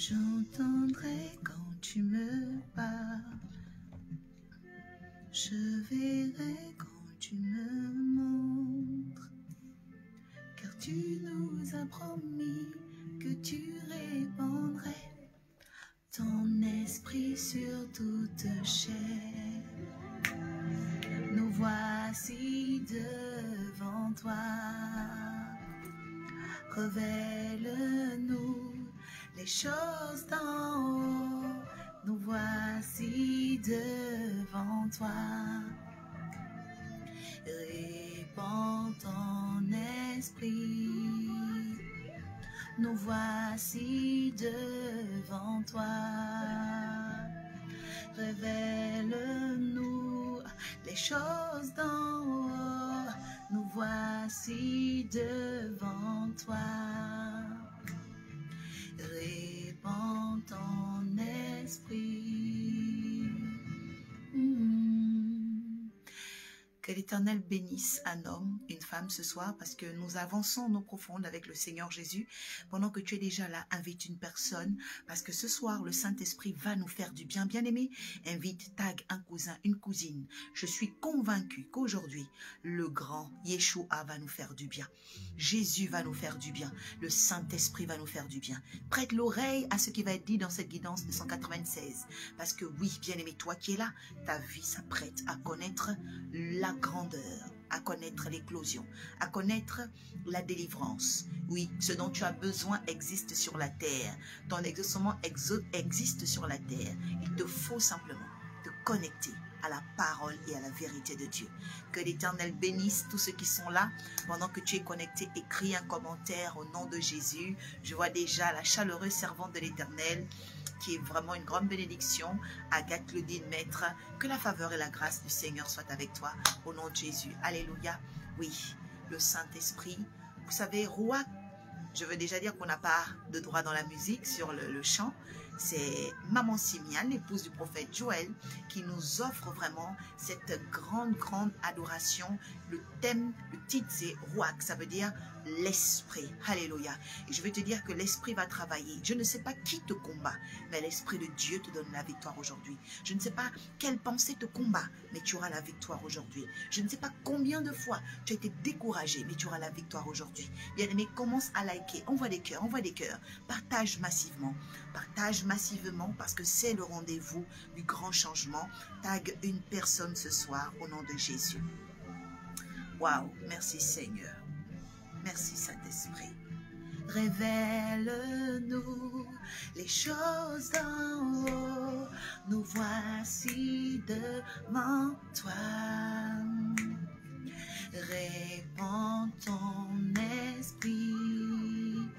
J'entendrai quand tu me parles. Je verrai quand tu me montres. Car tu nous as promis que tu répandrais ton esprit sur toute chair. Nous voici devant toi. Révèle-nous les choses d'en haut. Nous voici devant toi. Répands ton esprit. Nous voici devant toi. Révèle-nous les choses d'en haut. Nous voici devant toi. Répands ton esprit. Que l'Éternel bénisse un homme, une femme ce soir, parce que nous avançons en eau profonde avec le Seigneur Jésus. Pendant que tu es déjà là, invite une personne, parce que ce soir, le Saint-Esprit va nous faire du bien. Bien-aimé, invite, tag un cousin, une cousine. Je suis convaincu qu'aujourd'hui, le grand Yeshua va nous faire du bien. Jésus va nous faire du bien. Le Saint-Esprit va nous faire du bien. Prête l'oreille à ce qui va être dit dans cette guidance de 196. Parce que oui, bien-aimé, toi qui es là, ta vie s'apprête à connaître la grandeur, à connaître l'éclosion, à connaître la délivrance. Oui, ce dont tu as besoin existe sur la terre. Ton exaucement existe sur la terre. Il te faut simplement te connecter à la parole et à la vérité de Dieu. Que l'Éternel bénisse tous ceux qui sont là. Pendant que tu es connecté, écris un commentaire au nom de Jésus. Je vois déjà la chaleureuse servante de l'Éternel, qui est vraiment une grande bénédiction. Agathe Claudine Maître, que la faveur et la grâce du Seigneur soient avec toi, au nom de Jésus. Alléluia. Oui, le Saint-Esprit, vous savez, roi, je veux déjà dire qu'on n'a pas de droit dans la musique, sur le chant. C'est Maman Simian, l'épouse du prophète Joël, qui nous offre vraiment cette grande adoration. Le thème, le titre, c'est Ruach, ça veut dire l'esprit. Alléluia. Et je vais te dire que l'esprit va travailler. Je ne sais pas qui te combat, mais l'esprit de Dieu te donne la victoire aujourd'hui. Je ne sais pas quelle pensée te combat, mais tu auras la victoire aujourd'hui. Je ne sais pas combien de fois tu as été découragé, mais tu auras la victoire aujourd'hui. Bien-aimé, commence à liker, envoie des cœurs, partage massivement, parce que c'est le rendez-vous du grand changement. Tag une personne ce soir au nom de Jésus. Waouh, merci Seigneur. Merci Saint-Esprit. Révèle-nous les choses d'en haut. Nous voici devant toi. Répands ton esprit.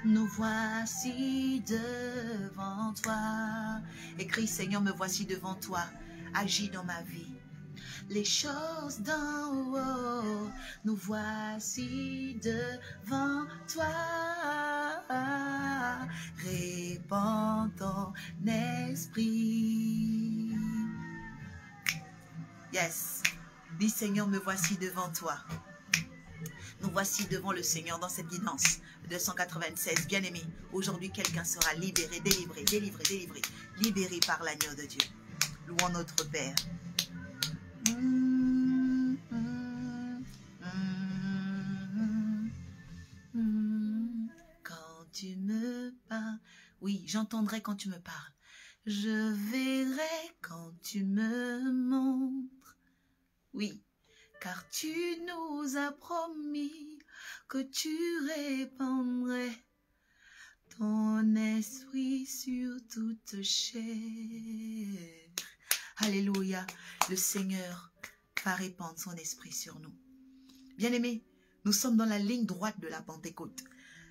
Nous voici devant toi. Écris, Seigneur, me voici devant toi. Agis dans ma vie. Les choses d'en haut, nous voici devant toi. Répands ton esprit. Yes. Dis, Seigneur, me voici devant toi. Nous voici devant le Seigneur dans cette guidance 296. Bien-aimé, aujourd'hui quelqu'un sera libéré, délivré, libéré par l'agneau de Dieu. Louons notre Père. Quand tu me parles, oui, j'entendrai quand tu me parles. Je verrai quand tu me montres. Oui, car tu nous as promis que tu répandrais ton esprit sur toute chair. Alléluia, le Seigneur va répandre son esprit sur nous. Bien-aimés, nous sommes dans la ligne droite de la Pentecôte.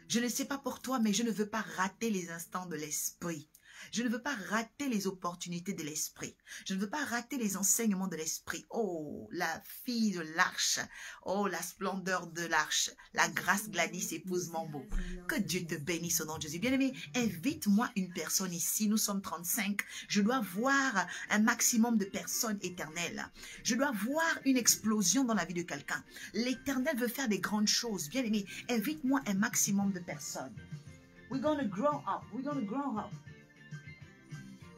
Je ne sais pas pour toi, mais je ne veux pas rater les instants de l'esprit. Je ne veux pas rater les opportunités de l'esprit. Je ne veux pas rater les enseignements de l'esprit. Oh, la fille de l'arche. Oh, la splendeur de l'arche. La grâce Gladys, épouse Mambo. Que Dieu te bénisse au nom de Jésus. Bien-aimé, invite-moi une personne ici. Nous sommes 35. Je dois voir un maximum de personnes éternelles. Je dois voir une explosion dans la vie de quelqu'un. L'Éternel veut faire des grandes choses. Bien-aimé, invite-moi un maximum de personnes. We're going to grow up. We're going to grow up.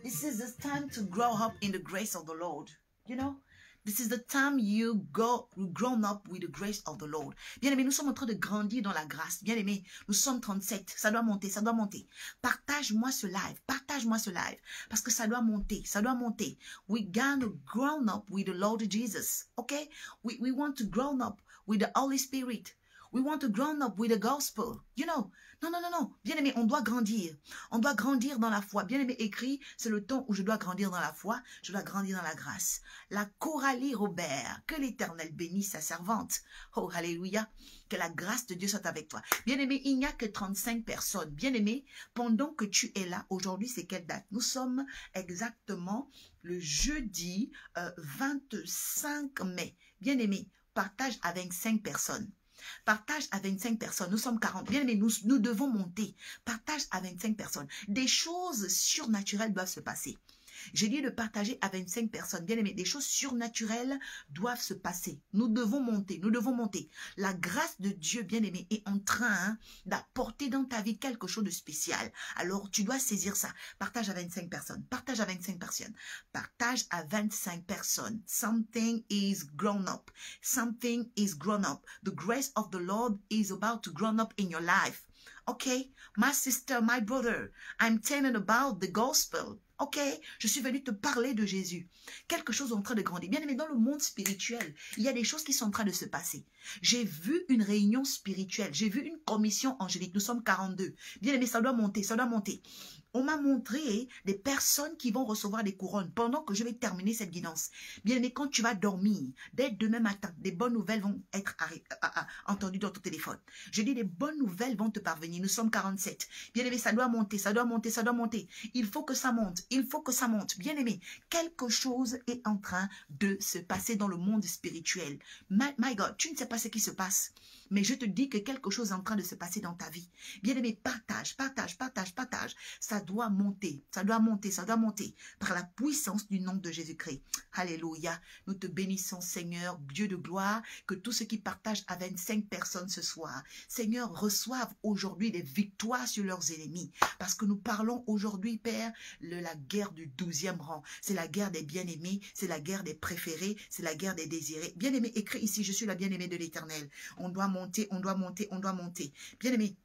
This is the time to grow up in the grace of the Lord. You know, this is the time you grown up with the grace of the Lord. Bien-aimés, nous sommes en train de grandir dans la grâce. Bien-aimés, nous sommes 37. Ça doit monter, ça doit monter. Partage-moi ce live. Partage-moi ce live. Parce que ça doit monter, ça doit monter. We gonna grown up with the Lord Jesus. Okay? We want to grown up with the Holy Spirit. We want to grown up with the gospel. You know, non, non, non, non. Bien-aimé, on doit grandir. On doit grandir dans la foi. Bien-aimé, écrit, c'est le temps où je dois grandir dans la foi. Je dois grandir dans la grâce. La Coralie Robert, que l'Éternel bénisse sa servante. Oh, alléluia. Que la grâce de Dieu soit avec toi. Bien-aimé, il n'y a que 35 personnes. Bien-aimé, pendant que tu es là, aujourd'hui, c'est quelle date? Nous sommes exactement le jeudi 25 mai. Bien-aimé, partage à 25 personnes. Partage à 25 personnes. Nous sommes 40. Bien aimé, nous devons monter. Partage à 25 personnes. Des choses surnaturelles doivent se passer. J'ai dit de partager à 25 personnes. Bien aimé, des choses surnaturelles doivent se passer. Nous devons monter. Nous devons monter. La grâce de Dieu, bien aimé, est en train d'apporter dans ta vie quelque chose de spécial. Alors, tu dois saisir ça. Partage à 25 personnes. Partage à 25 personnes. Partage à 25 personnes. Something is grown up. Something is grown up. The grace of the Lord is about to grow up in your life. Okay? My sister, my brother, I'm telling about the gospel. Ok, je suis venue te parler de Jésus. Quelque chose est en train de grandir. Bien aimé, dans le monde spirituel, il y a des choses qui sont en train de se passer. J'ai vu une réunion spirituelle. J'ai vu une commission angélique. Nous sommes 42. Bien aimé, ça doit monter, ça doit monter. On m'a montré des personnes qui vont recevoir des couronnes pendant que je vais terminer cette guidance. Bien aimé, quand tu vas dormir, dès demain matin, des bonnes nouvelles vont être entendues dans ton téléphone. Je dis, des bonnes nouvelles vont te parvenir. Nous sommes 47. Bien aimé, ça doit monter, ça doit monter, ça doit monter. Il faut que ça monte, il faut que ça monte. Bien aimé, quelque chose est en train de se passer dans le monde spirituel. My God, tu ne sais pas ce qui se passe. Mais je te dis que quelque chose est en train de se passer dans ta vie. Bien aimé, partage, partage, partage, partage. Ça doit monter, ça doit monter, ça doit monter par la puissance du nom de Jésus-Christ. Alléluia. Nous te bénissons, Seigneur, Dieu de gloire, que tous ceux qui partagent à 25 personnes ce soir, Seigneur, reçoivent aujourd'hui des victoires sur leurs ennemis. Parce que nous parlons aujourd'hui, Père, de la guerre du 12e rang. C'est la guerre des bien-aimés, c'est la guerre des préférés, c'est la guerre des désirés. Bien-aimé, écrit ici, je suis la bien-aimée de l'Éternel. On doit monter, on doit monter, on doit monter. Bien-aimé,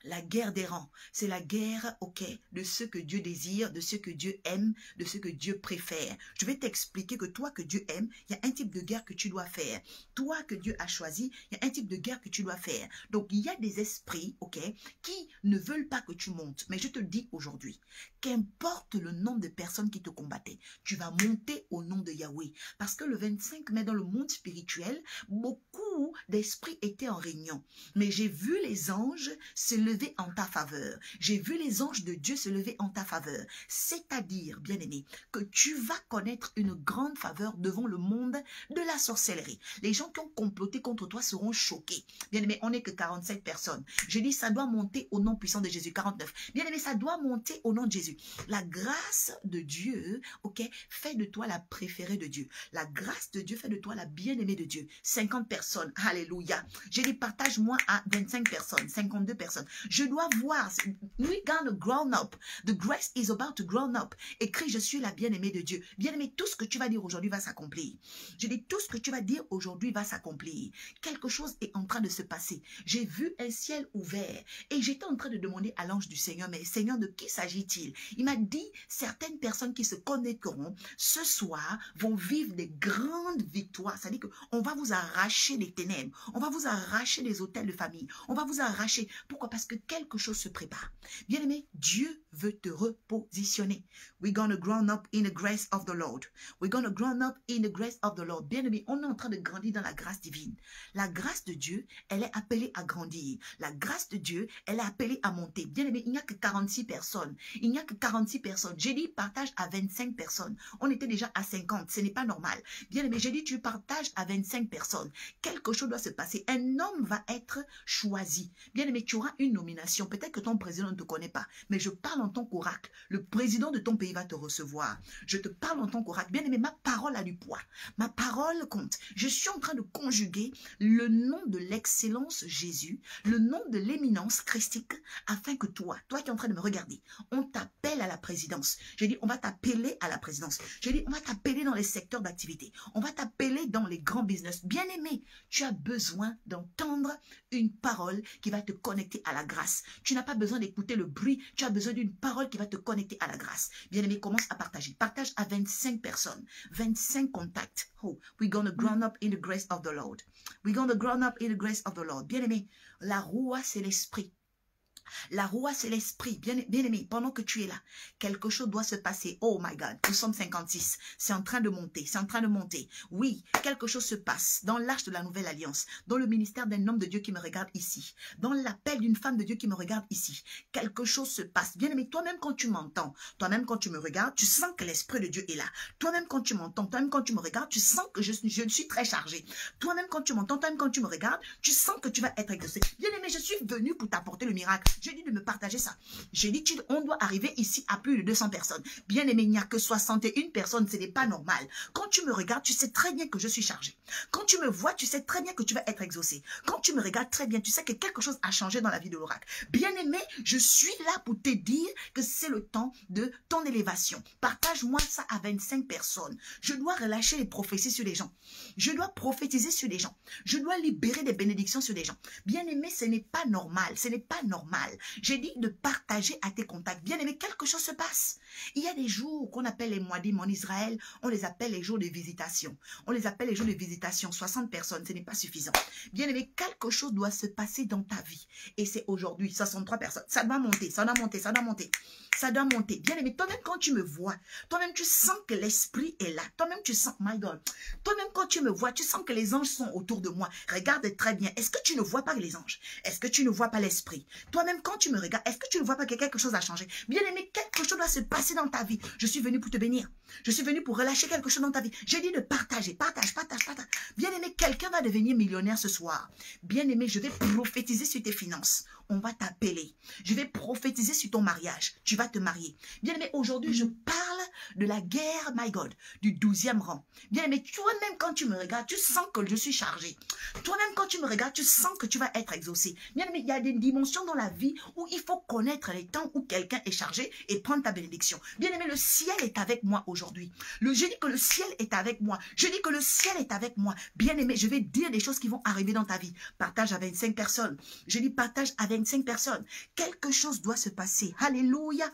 la guerre des rangs, c'est la guerre, ok, de ce que Dieu désire, de ce que Dieu aime, de ce que Dieu préfère. Je vais t'expliquer que toi que Dieu aime, il y a un type de guerre que tu dois faire. Toi que Dieu a choisi, il y a un type de guerre que tu dois faire. Donc, il y a des esprits, ok, qui ne veulent pas que tu montes. Mais je te dis aujourd'hui, qu'importe le nombre de personnes qui te combattaient, tu vas monter au nom de Yahweh. Parce que le 25 mai, dans le monde spirituel, beaucoup d'esprits étaient en réunion. Mais j'ai vu les anges se lever en ta faveur. J'ai vu les anges de Dieu se lever en ta faveur. C'est-à-dire, bien-aimé, que tu vas connaître une grande faveur devant le monde de la sorcellerie. Les gens qui ont comploté contre toi seront choqués. Bien-aimé, on n'est que 47 personnes. Je dis, ça doit monter au nom puissant de Jésus. 49. Bien-aimé, ça doit monter au nom de Jésus. La grâce de Dieu, ok, fait de toi la préférée de Dieu. La grâce de Dieu fait de toi la bien-aimée de Dieu. 50 personnes. Alléluia. Je dis, partage-moi à 25 personnes, 52 personnes. Je dois voir. We gonna grown up. The grace is about to grown up. Écrit, je suis la bien-aimée de Dieu. Bien-aimé, tout ce que tu vas dire aujourd'hui va s'accomplir. Je dis, tout ce que tu vas dire aujourd'hui va s'accomplir. Quelque chose est en train de se passer. J'ai vu un ciel ouvert et j'étais en train de demander à l'ange du Seigneur, mais Seigneur, de qui s'agit-il? Il m'a dit, certaines personnes qui se connecteront ce soir vont vivre des grandes victoires. C'est-à-dire qu'on va vous arracher des ténèbres. On va vous arracher des hôtels de famille. On va vous arracher. Pourquoi? Parce que quelque chose se prépare. Bien-aimé, Dieu veut te repositionner. We're gonna grow up in the grace of the Lord. We're gonna grow up in the grace of the Lord. Bien-aimé, on est en train de grandir dans la grâce divine. La grâce de Dieu, elle est appelée à grandir. La grâce de Dieu, elle est appelée à monter. Bien-aimé, il n'y a que 46 personnes. Il n'y a que 46 personnes. J'ai dit partage à 25 personnes. On était déjà à 50. Ce n'est pas normal. Bien-aimé, j'ai dit tu partages à 25 personnes. Quelque quelque chose doit se passer. Un homme va être choisi. Bien-aimé, tu auras une nomination. Peut-être que ton président ne te connaît pas, mais je parle en tant qu'oracle. Le président de ton pays va te recevoir. Je te parle en tant qu'oracle. Bien-aimé, ma parole a du poids. Ma parole compte. Je suis en train de conjuguer le nom de l'excellence Jésus, le nom de l'éminence christique, afin que toi qui es en train de me regarder, on t'appelle à la présidence. J'ai dit, on va t'appeler à la présidence. J'ai dit, on va t'appeler dans les secteurs d'activité. On va t'appeler dans les grands business. Bien-aimé, tu as besoin d'entendre une parole qui va te connecter à la grâce. Tu n'as pas besoin d'écouter le bruit. Tu as besoin d'une parole qui va te connecter à la grâce. Bien-aimé, commence à partager. Partage à 25 personnes, 25 contacts. Oh, we're going to grow up in the grace of the Lord. We're going to grow up in the grace of the Lord. Bien-aimé, la roue, c'est l'esprit. La roue, c'est l'esprit. Bien-aimé, pendant que tu es là, quelque chose doit se passer. Oh my God, nous sommes 56. C'est en train de monter, c'est en train de monter. Oui, quelque chose se passe dans l'arche de la nouvelle alliance, dans le ministère d'un homme de Dieu qui me regarde ici, dans l'appel d'une femme de Dieu qui me regarde ici. Quelque chose se passe. Bien-aimé, toi-même quand tu m'entends, toi-même quand tu me regardes, tu sens que l'esprit de Dieu est là. Toi-même quand tu m'entends, toi-même quand tu me regardes, tu sens que je suis très chargé. Toi-même quand tu m'entends, toi-même quand tu me regardes, tu sens que tu vas être exaucé. Bien-aimé, je suis venu pour t'apporter le miracle. J'ai dit de me partager ça. J'ai dit, on doit arriver ici à plus de 200 personnes. Bien aimé, il n'y a que 61 personnes. Ce n'est pas normal. Quand tu me regardes, tu sais très bien que je suis chargé. Quand tu me vois, tu sais très bien que tu vas être exaucé. Quand tu me regardes très bien, tu sais que quelque chose a changé dans la vie de l'oracle. Bien aimé, je suis là pour te dire que c'est le temps de ton élévation. Partage-moi ça à 25 personnes. Je dois relâcher les prophéties sur les gens. Je dois prophétiser sur les gens. Je dois libérer des bénédictions sur les gens. Bien aimé, ce n'est pas normal. Ce n'est pas normal. J'ai dit de partager à tes contacts. Bien aimé, quelque chose se passe. Il y a des jours qu'on appelle les Moadim en Israël, on les appelle les jours de visitation. On les appelle les jours de visitation. 60 personnes, ce n'est pas suffisant. Bien aimé, quelque chose doit se passer dans ta vie. Et c'est aujourd'hui, 63 personnes. Ça doit monter, ça doit monter, ça doit monter. Ça doit monter. Bien aimé, toi-même quand tu me vois, toi-même tu sens que l'esprit est là. Toi-même tu sens, my God. Toi-même quand tu me vois, tu sens que les anges sont autour de moi. Regarde très bien. Est-ce que tu ne vois pas les anges? Est-ce que tu ne vois pas l'esprit? Toi-même quand tu me regardes, est-ce que tu ne vois pas que quelque chose a changé? Bien aimé, quelque chose doit se passer dans ta vie. Je suis venu pour te bénir. Je suis venu pour relâcher quelque chose dans ta vie. J'ai dit de partager, partage, partage, partage. Bien aimé, quelqu'un va devenir millionnaire ce soir. Bien aimé, je vais prophétiser sur tes finances. On va t'appeler. Je vais prophétiser sur ton mariage. Tu vas te marier. Bien aimé, aujourd'hui, je parle de la guerre, my God, du 12e rang. Bien aimé, toi-même quand tu me regardes, tu sens que je suis chargé. Toi-même quand tu me regardes, tu sens que tu vas être exaucé. Bien aimé, il y a des dimensions dans la vie où il faut connaître les temps où quelqu'un est chargé et prendre ta bénédiction. Bien aimé, le ciel est avec moi aujourd'hui. Je dis que le ciel est avec moi. Je dis que le ciel est avec moi. Bien aimé, je vais dire des choses qui vont arriver dans ta vie. Partage à 25 personnes. Je dis partage à 25 personnes. Quelque chose doit se passer. Alléluia.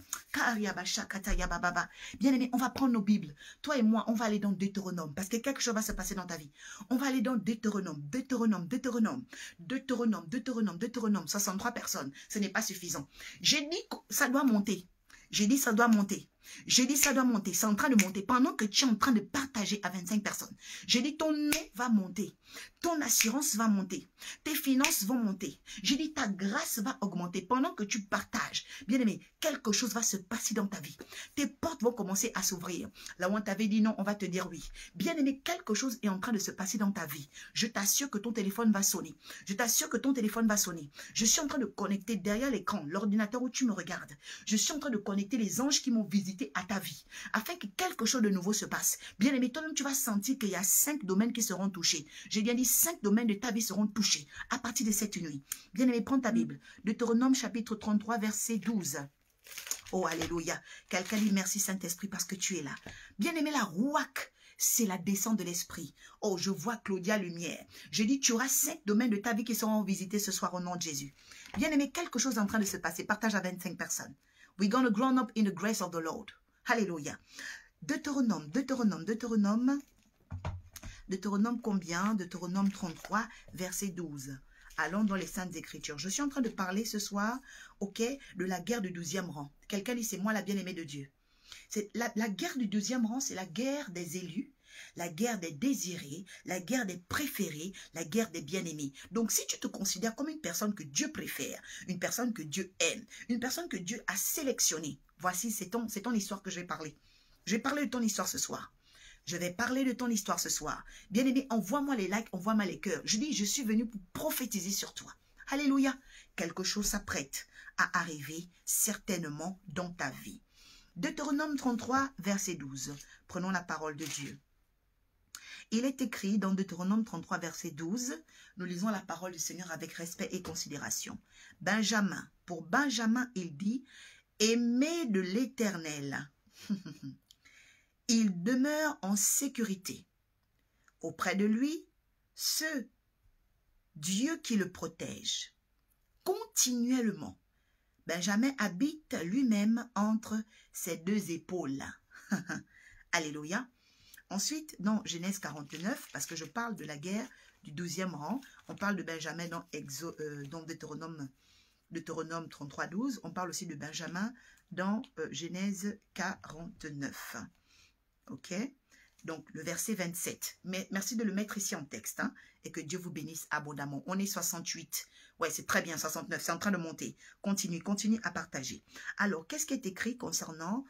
Bien aimé, on va prendre nos Bibles. Toi et moi, on va aller dans Deutéronome parce que quelque chose va se passer dans ta vie. On va aller dans Deutéronome, Deutéronome, Deutéronome, Deutéronome, Deutéronome, Deutéronome, 63 personnes. Ce n'est pas suffisant. J'ai dit que ça doit monter. J'ai dit ça doit monter. J'ai dit ça doit monter, c'est en train de monter. Pendant que tu es en train de partager à 25 personnes, j'ai dit ton nom va monter, ton assurance va monter, tes finances vont monter. J'ai dit ta grâce va augmenter. Pendant que tu partages, bien aimé, quelque chose va se passer dans ta vie. Tes portes vont commencer à s'ouvrir. Là où on t'avait dit non, on va te dire oui. Bien aimé, quelque chose est en train de se passer dans ta vie. Je t'assure que ton téléphone va sonner. Je t'assure que ton téléphone va sonner. Je suis en train de connecter derrière l'écran, l'ordinateur où tu me regardes. Je suis en train de connecter les anges qui m'ont visité à ta vie, afin que quelque chose de nouveau se passe. Bien aimé, toi-même, tu vas sentir qu'il y a 5 domaines qui seront touchés. J'ai bien dit 5 domaines de ta vie seront touchés à partir de cette nuit. Bien aimé, prends ta Bible. Deutéronome chapitre 33, verset 12. Oh, alléluia. Quelqu'un dit merci Saint-Esprit parce que tu es là. Bien aimé, la rouac, c'est la descente de l'esprit. Oh, je vois Claudia Lumière. Je dis, tu auras 5 domaines de ta vie qui seront visités ce soir au nom de Jésus. Bien aimé, quelque chose est en train de se passer. Partage à 25 personnes. We're going to grow up in the grace of the Lord. Alléluia. Deutéronome, Deutéronome, Deutéronome. Deutéronome combien? Deutéronome 33, verset 12. Allons dans les Saintes Écritures. Je suis en train de parler ce soir, ok, de la guerre du 12e rang. Quelqu'un dit, c'est moi la bien-aimée de Dieu. La guerre du 12e rang, c'est la guerre des élus, la guerre des désirés, la guerre des préférés, la guerre des bien-aimés. Donc, si tu te considères comme une personne que Dieu préfère, une personne que Dieu aime, une personne que Dieu a sélectionnée, voici, c'est ton histoire que je vais parler. Je vais parler de ton histoire ce soir. Je vais parler de ton histoire ce soir. Bien-aimé, envoie-moi les likes, envoie-moi les cœurs. Je dis, je suis venu pour prophétiser sur toi. Alléluia. Quelque chose s'apprête à arriver certainement dans ta vie. Deutéronome 33, verset 12. Prenons la parole de Dieu. Il est écrit dans Deutéronome 33, verset 12, nous lisons la parole du Seigneur avec respect et considération. Benjamin, pour Benjamin, il dit, aimé de l'Éternel. Il demeure en sécurité. Auprès de lui, ce Dieu qui le protège. Continuellement, Benjamin habite lui-même entre ses deux épaules. Alléluia. Ensuite, dans Genèse 49, parce que je parle de la guerre du 12e rang, on parle de Benjamin dans Deutéronome 33, 12. On parle aussi de Benjamin dans Genèse 49. Ok? Donc, le verset 27. Mais merci de le mettre ici en texte. Hein, et que Dieu vous bénisse abondamment. On est 68. Ouais, c'est très bien, 69. C'est en train de monter. Continue à partager. Alors, qu'est-ce qui est écrit concernant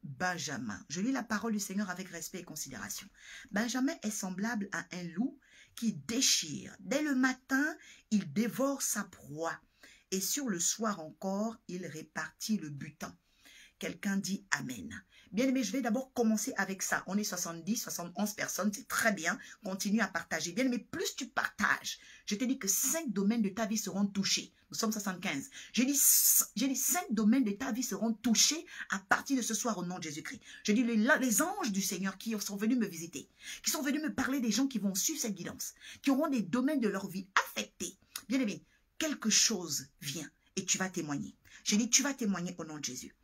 Benjamin? Je lis la parole du Seigneur avec respect et considération. Benjamin est semblable à un loup qui déchire. Dès le matin, il dévore sa proie. Et sur le soir encore, il répartit le butin. Quelqu'un dit Amen. Bien aimé, je vais d'abord commencer avec ça. On est 70, 71 personnes, c'est très bien. Continue à partager. Bien aimé, plus tu partages, je te dis que 5 domaines de ta vie seront touchés. Nous sommes 75. J'ai dit 5 domaines de ta vie seront touchés à partir de ce soir au nom de Jésus-Christ. Je dis les anges du Seigneur qui sont venus me visiter, qui sont venus me parler des gens qui vont suivre cette guidance, qui auront des domaines de leur vie affectés. Bien aimé, quelque chose vient et tu vas témoigner. J'ai dit, tu vas témoigner au nom de Jésus.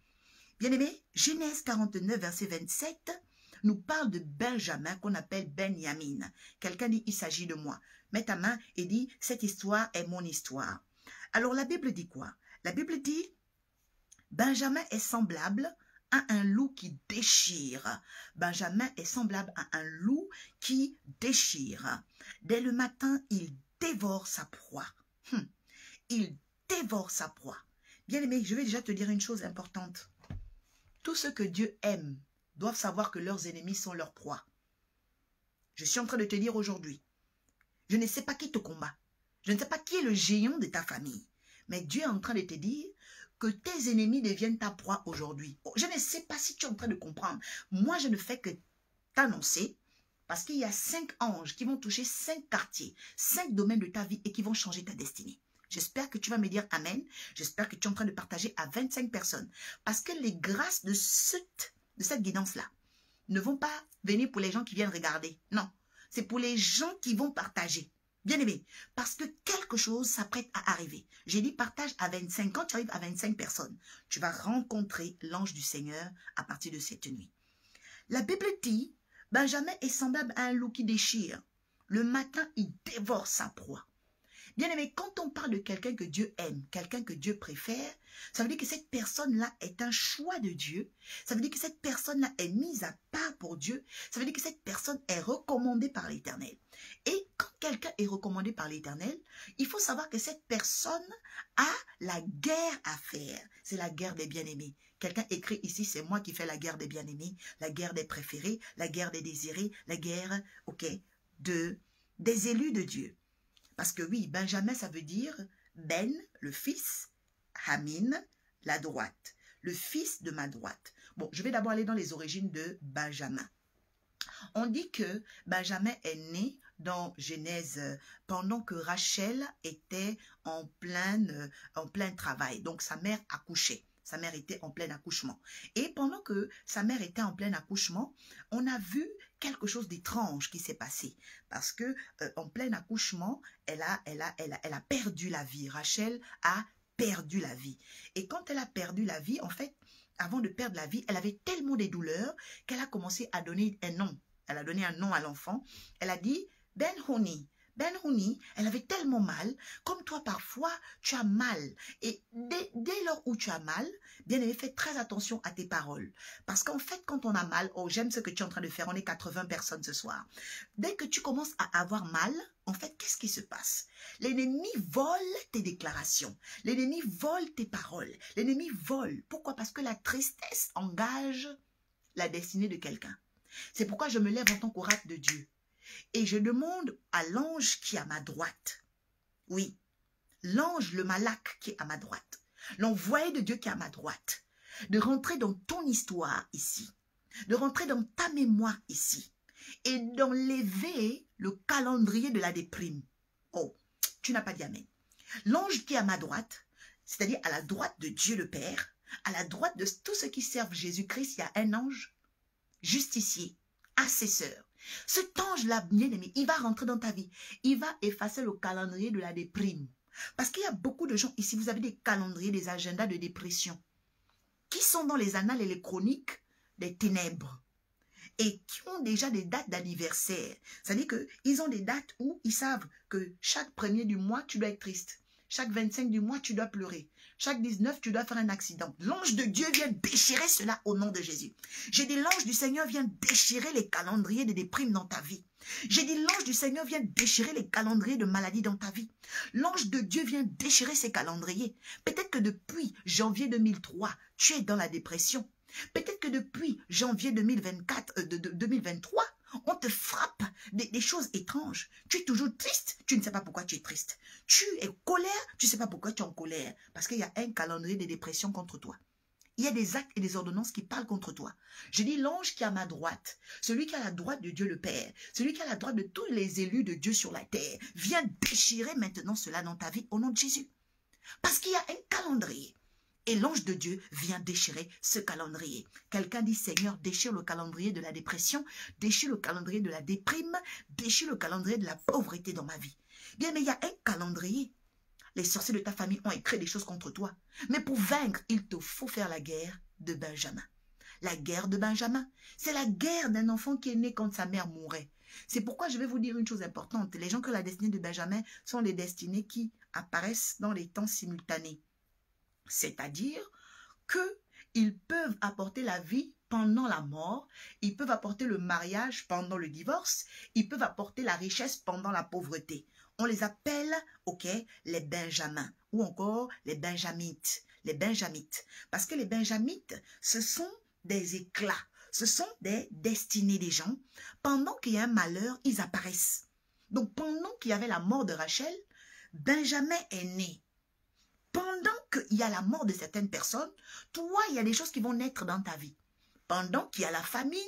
Bien-aimé, Genèse 49, verset 27, nous parle de Benjamin qu'on appelle Benjamin. Quelqu'un dit, il s'agit de moi. Mets ta main et dit, cette histoire est mon histoire. Alors la Bible dit quoi? La Bible dit, Benjamin est semblable à un loup qui déchire. Benjamin est semblable à un loup qui déchire. Dès le matin, il dévore sa proie. Il dévore sa proie. Bien-aimé, je vais déjà te dire une chose importante. Tous ceux que Dieu aime doivent savoir que leurs ennemis sont leurs proies. Je suis en train de te dire aujourd'hui, je ne sais pas qui te combat. Je ne sais pas qui est le géant de ta famille. Mais Dieu est en train de te dire que tes ennemis deviennent ta proie aujourd'hui. Je ne sais pas si tu es en train de comprendre. Moi, je ne fais que t'annoncer parce qu'il y a 5 anges qui vont toucher 5 quartiers, 5 domaines de ta vie et qui vont changer ta destinée. J'espère que tu vas me dire Amen. J'espère que tu es en train de partager à 25 personnes. Parce que les grâces de cette guidance-là ne vont pas venir pour les gens qui viennent regarder. Non, c'est pour les gens qui vont partager. Bien aimé, parce que quelque chose s'apprête à arriver. J'ai dit partage à 25. Quand tu arrives à 25 personnes, tu vas rencontrer l'ange du Seigneur à partir de cette nuit. La Bible dit, Benjamin est semblable à un loup qui déchire. Le matin, il dévore sa proie. Bien aimé, quand on parle de quelqu'un que Dieu aime, quelqu'un que Dieu préfère, ça veut dire que cette personne-là est un choix de Dieu. Ça veut dire que cette personne-là est mise à part pour Dieu. Ça veut dire que cette personne est recommandée par l'Éternel. Et quand quelqu'un est recommandé par l'Éternel, il faut savoir que cette personne a la guerre à faire. C'est la guerre des bien-aimés. Quelqu'un écrit ici, c'est moi qui fais la guerre des bien-aimés, la guerre des préférés, la guerre des désirés, la guerre, des élus de Dieu. Parce que oui, Benjamin, ça veut dire Ben, le fils, Hamin, la droite. Le fils de ma droite. Bon, je vais d'abord aller dans les origines de Benjamin. On dit que Benjamin est né dans Genèse pendant que Rachel était en plein travail. Donc, sa mère accouchait. Sa mère était en plein accouchement. Et pendant que sa mère était en plein accouchement, on a vu quelque chose d'étrange qui s'est passé. Parce que en plein accouchement, elle a perdu la vie. Rachel a perdu la vie. Et quand elle a perdu la vie, en fait, avant de perdre la vie, elle avait tellement de douleurs qu'elle a commencé à donner un nom. Elle a donné un nom à l'enfant. Elle a dit Ben-Honi. Ben-Honi, elle avait tellement mal, comme toi parfois, tu as mal. Et dès lors où tu as mal, bien aimé, fais très attention à tes paroles. Parce qu'en fait, quand on a mal, oh j'aime ce que tu es en train de faire, on est 80 personnes ce soir. Dès que tu commences à avoir mal, en fait, qu'est-ce qui se passe? L'ennemi vole tes déclarations. L'ennemi vole tes paroles. L'ennemi vole. Pourquoi? Parce que la tristesse engage la destinée de quelqu'un. C'est pourquoi je me lève en tant qu'oracle de Dieu. Et je demande à l'ange qui est à ma droite. Oui, l'ange, le malak qui est à ma droite. L'envoyé de Dieu qui est à ma droite. De rentrer dans ton histoire ici. De rentrer dans ta mémoire ici. Et d'enlever le calendrier de la déprime. Oh, tu n'as pas dit amen. L'ange qui est à ma droite, c'est-à-dire à la droite de Dieu le Père, à la droite de tous ceux qui servent Jésus-Christ, il y a un ange justicier, assesseur. Cet ange-là, bien-aimé, il va rentrer dans ta vie. Il va effacer le calendrier de la déprime. Parce qu'il y a beaucoup de gens ici, vous avez des calendriers, des agendas de dépression, qui sont dans les annales et les chroniques des ténèbres. Et qui ont déjà des dates d'anniversaire. C'est-à-dire qu'ils ont des dates où ils savent que chaque 1er du mois, tu dois être triste. Chaque 25 du mois, tu dois pleurer. Chaque 19, tu dois faire un accident. L'ange de Dieu vient déchirer cela au nom de Jésus. J'ai dit, l'ange du Seigneur vient déchirer les calendriers de déprime dans ta vie. J'ai dit, l'ange du Seigneur vient déchirer les calendriers de maladie dans ta vie. L'ange de Dieu vient déchirer ces calendriers. Peut-être que depuis janvier 2003, tu es dans la dépression. Peut-être que depuis janvier 2023, on te frappe des choses étranges. Tu es toujours triste, tu ne sais pas pourquoi tu es triste. Tu es colère, tu ne sais pas pourquoi tu es en colère. Parce qu'il y a un calendrier de dépression contre toi. Il y a des actes et des ordonnances qui parlent contre toi. Je dis l'ange qui est à ma droite, celui qui est à la droite de Dieu le Père, celui qui est à la droite de tous les élus de Dieu sur la terre, vient déchirer maintenant cela dans ta vie au nom de Jésus. Parce qu'il y a un calendrier. Et l'ange de Dieu vient déchirer ce calendrier. Quelqu'un dit, Seigneur, déchire le calendrier de la dépression, déchire le calendrier de la déprime, déchire le calendrier de la pauvreté dans ma vie. Bien, mais il y a un calendrier. Les sorciers de ta famille ont écrit des choses contre toi. Mais pour vaincre, il te faut faire la guerre de Benjamin. La guerre de Benjamin, c'est la guerre d'un enfant qui est né quand sa mère mourait. C'est pourquoi je vais vous dire une chose importante. Les gens que la destinée de Benjamin sont les destinées qui apparaissent dans les temps simultanés. C'est-à-dire qu'ils peuvent apporter la vie pendant la mort, ils peuvent apporter le mariage pendant le divorce, ils peuvent apporter la richesse pendant la pauvreté. On les appelle, ok, les Benjamins ou encore les Benjamites. Les Benjamites. Parce que les Benjamites, ce sont des éclats, ce sont des destinées des gens. Pendant qu'il y a un malheur, ils apparaissent. Donc pendant qu'il y avait la mort de Rachel, Benjamin est né. Pendant qu'il y a la mort de certaines personnes, toi, il y a des choses qui vont naître dans ta vie. Pendant qu'il y a la famine,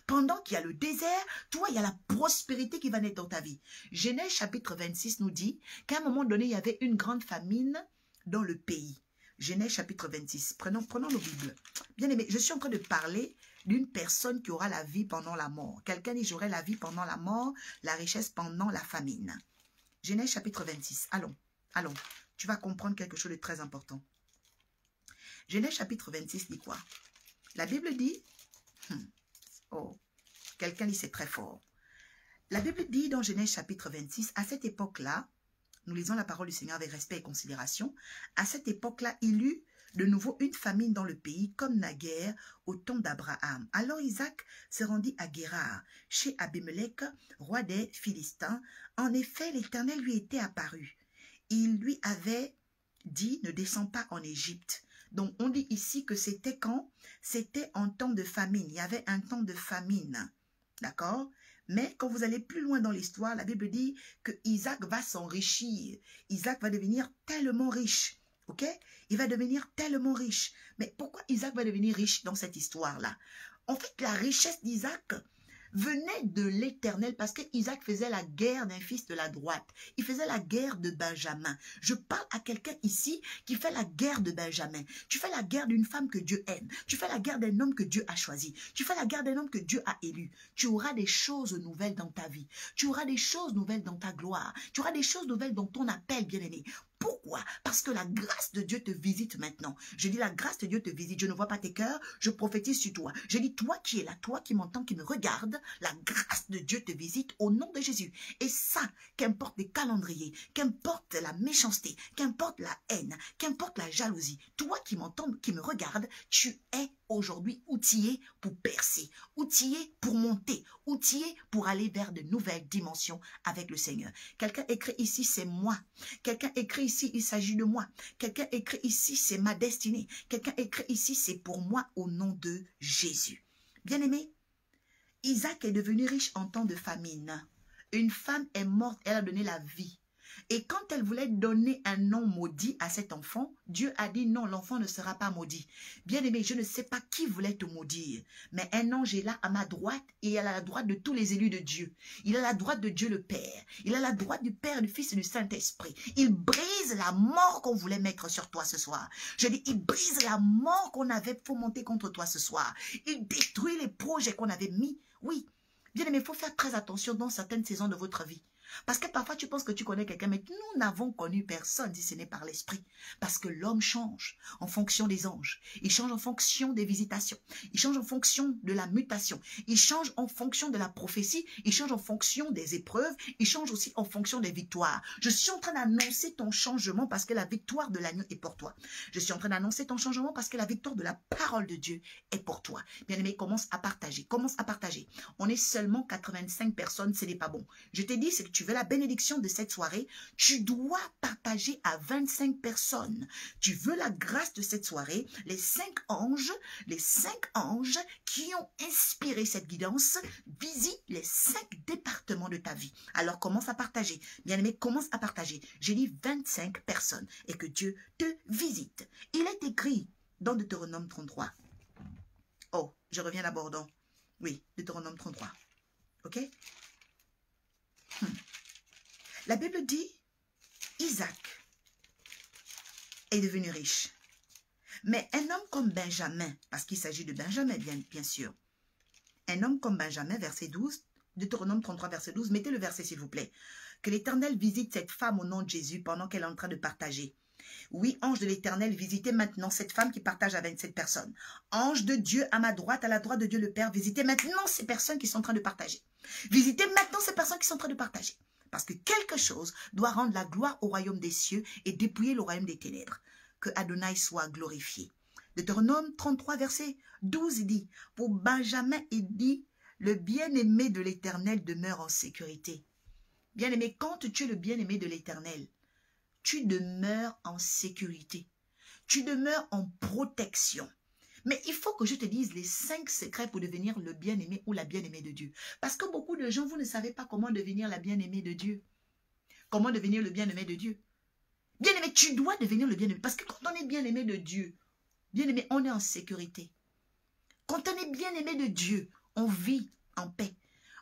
pendant qu'il y a le désert, toi, il y a la prospérité qui va naître dans ta vie. Genèse chapitre 26 nous dit qu'à un moment donné, il y avait une grande famine dans le pays. Genèse chapitre 26. Prenons nos Bibles. Bien aimé, je suis en train de parler d'une personne qui aura la vie pendant la mort. Quelqu'un dit, j'aurai la vie pendant la mort, la richesse pendant la famine. Genèse chapitre 26. Allons, allons. Tu vas comprendre quelque chose de très important. Genèse chapitre 26 dit quoi? La Bible dit, oh, quelqu'un dit c'est très fort. La Bible dit dans Genèse chapitre 26, à cette époque-là, nous lisons la parole du Seigneur avec respect et considération, à cette époque-là, il eut de nouveau une famine dans le pays, comme naguère au temps d'Abraham. Alors Isaac se rendit à Guérar, chez Abimelech, roi des Philistins. En effet, l'Éternel lui était apparu. Il lui avait dit, ne descends pas en Égypte. Donc, on dit ici que c'était quand? C'était en temps de famine. Il y avait un temps de famine. D'accord? Mais quand vous allez plus loin dans l'histoire, la Bible dit que Isaac va s'enrichir. Isaac va devenir tellement riche. Ok? Il va devenir tellement riche. Mais pourquoi Isaac va devenir riche dans cette histoire-là? En fait, la richesse d'Isaac venait de l'Éternel parce que Isaac faisait la guerre d'un fils de la droite. Il faisait la guerre de Benjamin. Je parle à quelqu'un ici qui fait la guerre de Benjamin. Tu fais la guerre d'une femme que Dieu aime. Tu fais la guerre d'un homme que Dieu a choisi. Tu fais la guerre d'un homme que Dieu a élu. Tu auras des choses nouvelles dans ta vie. Tu auras des choses nouvelles dans ta gloire. Tu auras des choses nouvelles dans ton appel, bien-aimé. Pourquoi? Parce que la grâce de Dieu te visite maintenant. Je dis la grâce de Dieu te visite. Je ne vois pas tes cœurs, je prophétise sur toi. Je dis toi qui es là, toi qui m'entends, qui me regarde, la grâce de Dieu te visite au nom de Jésus. Et ça, qu'importe les calendriers, qu'importe la méchanceté, qu'importe la haine, qu'importe la jalousie, toi qui m'entends, qui me regarde, tu es aujourd'hui outillé pour percer, outillé pour monter, outillé pour aller vers de nouvelles dimensions avec le Seigneur. Quelqu'un écrit ici, c'est moi. Quelqu'un écrit ici, il s'agit de moi. Quelqu'un écrit ici, c'est ma destinée. Quelqu'un écrit ici, c'est pour moi au nom de Jésus. Bien-aimé, Isaac est devenu riche en temps de famine. Une femme est morte, elle a donné la vie. Et quand elle voulait donner un nom maudit à cet enfant, Dieu a dit non, l'enfant ne sera pas maudit. Bien-aimé, je ne sais pas qui voulait te maudire, mais un ange est là à ma droite et à la droite de tous les élus de Dieu. Il est à la droite de Dieu le Père. Il est à la droite du Père, du Fils et du Saint-Esprit. Il brise la mort qu'on voulait mettre sur toi ce soir. Je dis, il brise la mort qu'on avait fomentée contre toi ce soir. Il détruit les projets qu'on avait mis. Oui, bien-aimé, il faut faire très attention dans certaines saisons de votre vie. Parce que parfois tu penses que tu connais quelqu'un, mais nous n'avons connu personne si ce n'est par l'esprit. Parce que l'homme change en fonction des anges. Il change en fonction des visitations. Il change en fonction de la mutation. Il change en fonction de la prophétie. Il change en fonction des épreuves. Il change aussi en fonction des victoires. Je suis en train d'annoncer ton changement parce que la victoire de l'agneau est pour toi. Je suis en train d'annoncer ton changement parce que la victoire de la parole de Dieu est pour toi. Bien-aimé, commence à partager. Commence à partager. On est seulement 85 personnes, ce n'est pas bon. Je t'ai dit, c'est que tu veux la bénédiction de cette soirée, tu dois partager à 25 personnes. Tu veux la grâce de cette soirée, les 5 anges qui ont inspiré cette guidance, visitent les 5 départements de ta vie. Alors commence à partager. Bien-aimé, commence à partager. J'ai dit 25 personnes et que Dieu te visite. Il est écrit dans Deutéronome 33. Oh, je reviens d'abord dans... Oui, Deutéronome 33. Ok? La Bible dit, Isaac est devenu riche. Mais un homme comme Benjamin, parce qu'il s'agit de Benjamin, bien sûr. Un homme comme Benjamin, verset 12, Deutéronome 33, verset 12, mettez le verset s'il vous plaît. Que l'Éternel visite cette femme au nom de Jésus pendant qu'elle est en train de partager. Oui, ange de l'Éternel, visitez maintenant cette femme qui partage à 27 personnes. Ange de Dieu à ma droite, à la droite de Dieu le Père, visitez maintenant ces personnes qui sont en train de partager. Visitez maintenant ces personnes qui sont en train de partager. Parce que quelque chose doit rendre la gloire au royaume des cieux et dépouiller le royaume des ténèbres. Que Adonai soit glorifié. Deutéronome 33, verset 12, il dit, pour Benjamin, il dit, le bien-aimé de l'Éternel demeure en sécurité. Bien-aimé, quand tu es le bien-aimé de l'Éternel, tu demeures en sécurité. Tu demeures en protection. Mais il faut que je te dise les 5 secrets pour devenir le bien-aimé ou la bien-aimée de Dieu. Parce que beaucoup de gens, vous ne savez pas comment devenir la bien-aimée de Dieu. Comment devenir le bien-aimé de Dieu. Bien-aimé, tu dois devenir le bien-aimé. Parce que quand on est bien-aimé de Dieu, bien-aimé, on est en sécurité. Quand on est bien-aimé de Dieu, on vit en paix.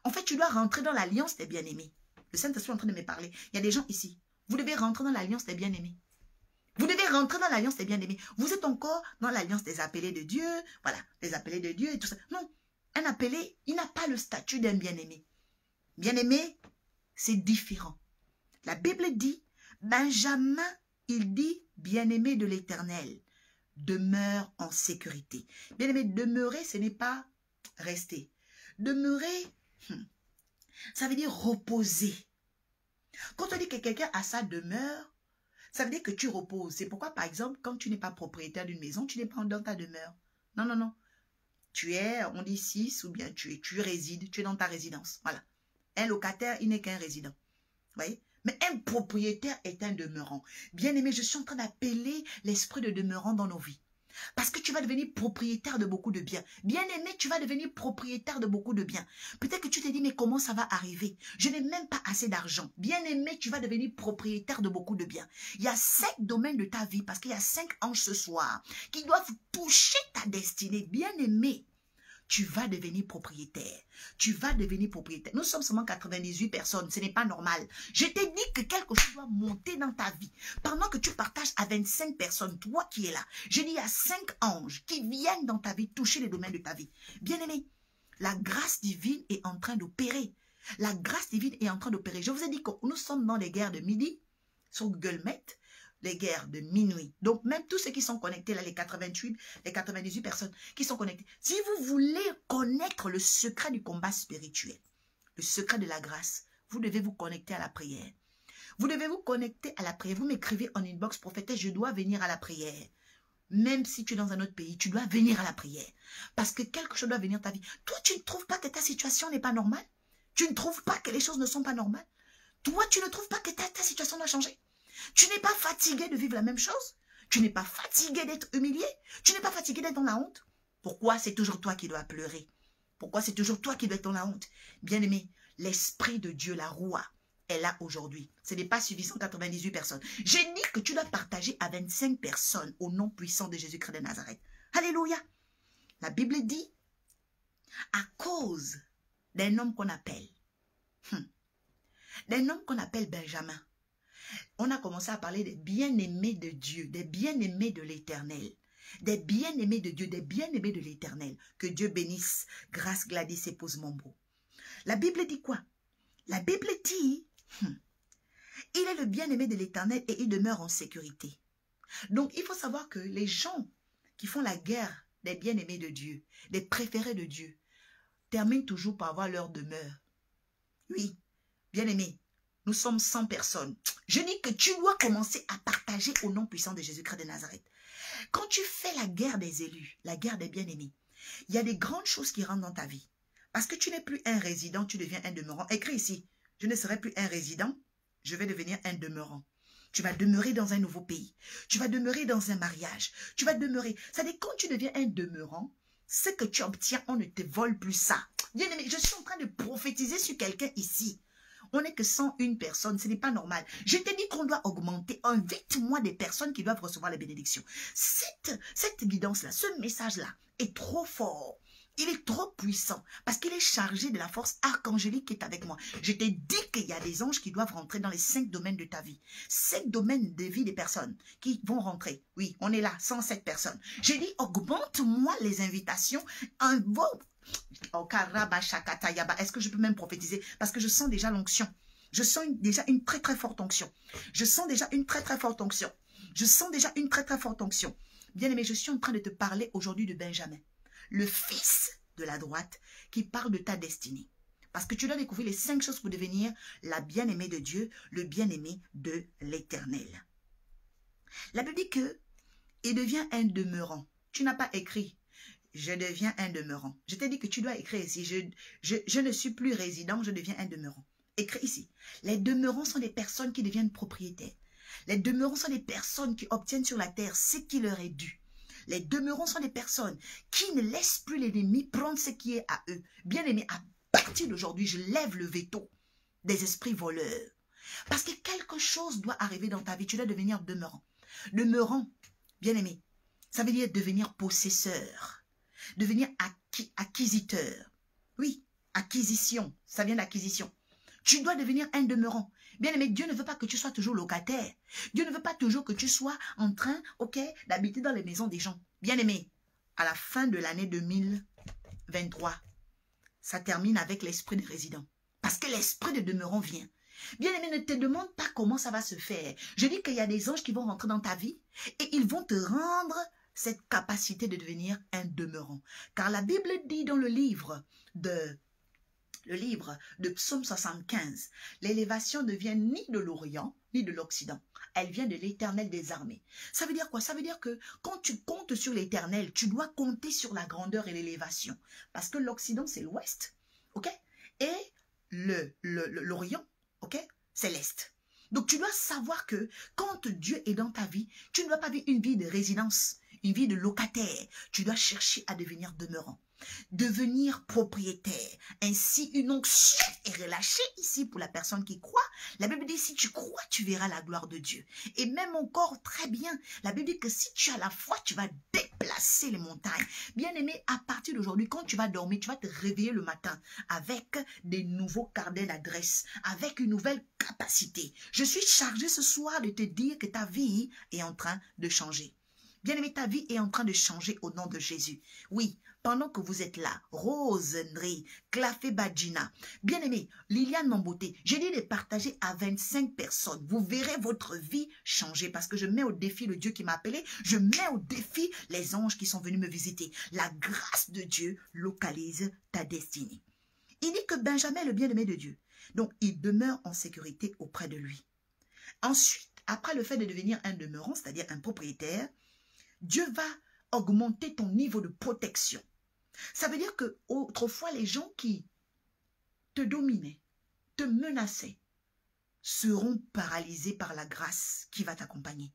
En fait, tu dois rentrer dans l'alliance des bien-aimés. Le Saint-Esprit est en train de me parler. Il y a des gens ici. Vous devez rentrer dans l'alliance des bien-aimés. Vous devez rentrer dans l'alliance des bien-aimés. Vous êtes encore dans l'alliance des appelés de Dieu. Voilà, les appelés de Dieu et tout ça. Non, un appelé, il n'a pas le statut d'un bien-aimé. Bien-aimé, c'est différent. La Bible dit, Benjamin, il dit, bien-aimé de l'Éternel, demeure en sécurité. Bien-aimé, demeurer, ce n'est pas rester. Demeurer, ça veut dire reposer. Quand on dit que quelqu'un a sa demeure, ça veut dire que tu reposes. C'est pourquoi, par exemple, quand tu n'es pas propriétaire d'une maison, tu n'es pas dans ta demeure. Non, non, non. Tu es, on dit 6, ou bien tu résides, tu es dans ta résidence. Voilà. Un locataire, il n'est qu'un résident. Vous voyez? Mais un propriétaire est un demeurant. Bien-aimé, je suis en train d'appeler l'esprit de demeurant dans nos vies. Parce que tu vas devenir propriétaire de beaucoup de biens. Bien-aimé, tu vas devenir propriétaire de beaucoup de biens. Peut-être que tu te dis, mais comment ça va arriver? Je n'ai même pas assez d'argent. Bien-aimé, tu vas devenir propriétaire de beaucoup de biens. Il y a 5 domaines de ta vie, parce qu'il y a 5 anges ce soir qui doivent toucher ta destinée. Bien-aimé, tu vas devenir propriétaire. Tu vas devenir propriétaire. Nous sommes seulement 98 personnes. Ce n'est pas normal. Je t'ai dit que quelque chose doit monter dans ta vie. Pendant que tu partages à 25 personnes, toi qui es là, je dis il y a 5 anges qui viennent dans ta vie toucher les domaines de ta vie. Bien-aimé, la grâce divine est en train d'opérer. La grâce divine est en train d'opérer. Je vous ai dit que nous sommes dans les guerres de midi sur Google Meet. Les guerres de minuit. Donc, même tous ceux qui sont connectés, là, les 88, les 98 personnes qui sont connectées, si vous voulez connaître le secret du combat spirituel, le secret de la grâce, vous devez vous connecter à la prière. Vous devez vous connecter à la prière. Vous m'écrivez en inbox, prophétesse, je dois venir à la prière. Même si tu es dans un autre pays, tu dois venir à la prière. Parce que quelque chose doit venir dans ta vie. Toi, tu ne trouves pas que ta situation n'est pas normale? Tu ne trouves pas que les choses ne sont pas normales? Toi, tu ne trouves pas que ta situation doit changer? Tu n'es pas fatigué de vivre la même chose? Tu n'es pas fatigué d'être humilié? Tu n'es pas fatigué d'être dans la honte? Pourquoi c'est toujours toi qui dois pleurer? Pourquoi c'est toujours toi qui dois être dans la honte? Bien-aimé, l'Esprit de Dieu, la Roua, est là aujourd'hui. Ce n'est pas suffisant 98 personnes. J'ai dit que tu dois partager à 25 personnes au nom puissant de Jésus-Christ de Nazareth. Alléluia. La Bible dit, à cause d'un homme qu'on appelle, Benjamin, on a commencé à parler des bien-aimés de Dieu, des bien-aimés de l'Éternel, des bien-aimés de Dieu, des bien-aimés de l'Éternel. Que Dieu bénisse Grâce Gladys, épouse Mombo. La Bible dit quoi? La Bible dit, il est le bien-aimé de l'Éternel et il demeure en sécurité. Donc, il faut savoir que les gens qui font la guerre des bien-aimés de Dieu, des préférés de Dieu, terminent toujours par avoir leur demeure. Oui, bien-aimé, nous sommes 100 personnes. Je dis que tu dois commencer à partager au nom puissant de Jésus-Christ de Nazareth. Quand tu fais la guerre des élus, la guerre des bien-aimés, il y a des grandes choses qui rentrent dans ta vie. Parce que tu n'es plus un résident, tu deviens un demeurant. Écris ici, je ne serai plus un résident, je vais devenir un demeurant. Tu vas demeurer dans un nouveau pays. Tu vas demeurer dans un mariage. Tu vas demeurer. C'est-à-dire, quand tu deviens un demeurant, ce que tu obtiens, on ne te vole plus ça. Bien-aimé, je suis en train de prophétiser sur quelqu'un ici. On n'est que 101 personnes, ce n'est pas normal. Je t'ai dit qu'on doit augmenter. Invite-moi des personnes qui doivent recevoir les bénédictions. Cette guidance-là, ce message-là est trop fort. Il est trop puissant parce qu'il est chargé de la force archangélique qui est avec moi. Je t'ai dit qu'il y a des anges qui doivent rentrer dans les 5 domaines de ta vie. 5 domaines de vie des personnes qui vont rentrer. Oui, on est là, 107 personnes. J'ai dit, augmente-moi les invitations. Est-ce que je peux même prophétiser? Parce que je sens déjà l'onction. Je sens déjà une très très forte onction. Je sens déjà une très très forte onction. Je sens déjà une très très forte onction. Bien-aimé, je suis en train de te parler aujourd'hui de Benjamin, le fils de la droite qui parle de ta destinée. Parce que tu dois découvrir les 5 choses pour devenir la bien-aimée de Dieu, le bien-aimé de l'Éternel. La Bible dit que il devient un demeurant. Tu n'as pas écrit je deviens un demeurant. Je t'ai dit que tu dois écrire ici. Je ne suis plus résident, je deviens un demeurant. Écris ici. Les demeurants sont des personnes qui deviennent propriétaires. Les demeurants sont des personnes qui obtiennent sur la terre ce qui leur est dû. Les demeurants sont des personnes qui ne laissent plus l'ennemi prendre ce qui est à eux. Bien-aimés, à partir d'aujourd'hui, je lève le veto des esprits voleurs. Parce que quelque chose doit arriver dans ta vie. Tu dois devenir demeurant. Demeurant, bien-aimé, ça veut dire devenir possesseur. Devenir acquisiteur. Oui, acquisition, ça vient d'acquisition. Tu dois devenir un demeurant. Bien-aimé, Dieu ne veut pas que tu sois toujours locataire. Dieu ne veut pas toujours que tu sois en train, d'habiter dans les maisons des gens. Bien-aimé, à la fin de l'année 2023, ça termine avec l'esprit de résident. Parce que l'esprit de demeurant vient. Bien-aimé, ne te demande pas comment ça va se faire. Je dis qu'il y a des anges qui vont rentrer dans ta vie et ils vont te rendre cette capacité de devenir un demeurant. Car la Bible dit dans le livre de Psaume 75, l'élévation ne vient ni de l'Orient, ni de l'Occident. Elle vient de l'Éternel des armées. Ça veut dire quoi? Ça veut dire que quand tu comptes sur l'Éternel, tu dois compter sur la grandeur et l'élévation. Parce que l'Occident, c'est l'Ouest. OK? Et l'Orient, OK? C'est l'Est. Donc, tu dois savoir que quand Dieu est dans ta vie, tu ne dois pas vivre une vie de résidence, une vie de locataire. Tu dois chercher à devenir demeurant, devenir propriétaire. Ainsi, une onction est relâchée ici pour la personne qui croit. La Bible dit, si tu crois, tu verras la gloire de Dieu. Et même encore, très bien, la Bible dit que si tu as la foi, tu vas déplacer les montagnes. Bien-aimé, à partir d'aujourd'hui, quand tu vas dormir, tu vas te réveiller le matin avec des nouveaux carnets d'adresse, avec une nouvelle capacité. Je suis chargée ce soir de te dire que ta vie est en train de changer. Bien-aimé, ta vie est en train de changer au nom de Jésus. Oui, pendant que vous êtes là, Rose Nri, Clafé Badjina, bien-aimé, Liliane Mamboté, j'ai dit de partager à 25 personnes. Vous verrez votre vie changer parce que je mets au défi le Dieu qui m'a appelé, je mets au défi les anges qui sont venus me visiter. La grâce de Dieu localise ta destinée. Il dit que Benjamin est le bien-aimé de Dieu. Donc, il demeure en sécurité auprès de lui. Ensuite, après le fait de devenir un demeurant, c'est-à-dire un propriétaire, Dieu va augmenter ton niveau de protection. Ça veut dire que autrefois, les gens qui te dominaient, te menaçaient, seront paralysés par la grâce qui va t'accompagner.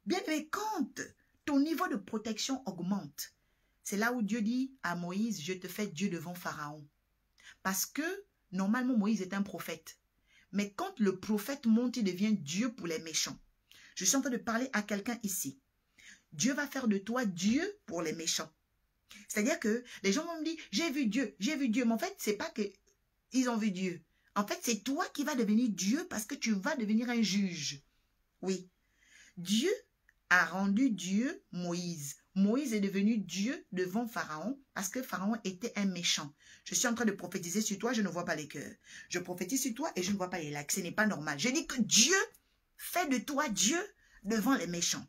Bien aimé, quand ton niveau de protection augmente, C'est là où Dieu dit à Moïse, je te fais Dieu devant Pharaon. Parce que, normalement, Moïse est un prophète. Mais quand le prophète monte, il devient Dieu pour les méchants. Je suis en train de parler à quelqu'un ici. Dieu va faire de toi Dieu pour les méchants. C'est-à-dire que les gens vont me dire, j'ai vu Dieu. Mais en fait, c'est pas qu'ils ont vu Dieu. En fait, c'est toi qui vas devenir Dieu parce que tu vas devenir un juge. Oui. Dieu a rendu Dieu Moïse. Moïse est devenu Dieu devant Pharaon parce que Pharaon était un méchant. Je suis en train de prophétiser sur toi, je ne vois pas les cœurs. Je prophétise sur toi et je ne vois pas les likes. Ce n'est pas normal. Je dis que Dieu fait de toi Dieu devant les méchants.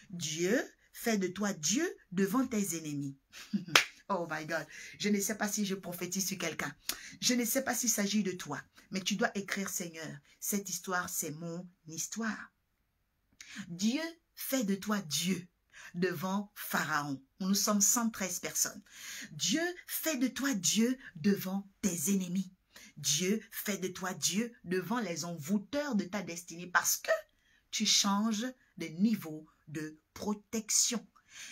Dieu fait de toi Dieu devant tes ennemis. Oh my God. Je ne sais pas si je prophétise sur quelqu'un. Je ne sais pas s'il s'agit de toi. Mais tu dois écrire, Seigneur, cette histoire, c'est mon histoire. Dieu fait de toi Dieu devant Pharaon. Nous sommes 113 personnes. Dieu fait de toi Dieu devant tes ennemis. Dieu fait de toi Dieu devant les envoûteurs de ta destinée parce que tu changes de niveau de protection.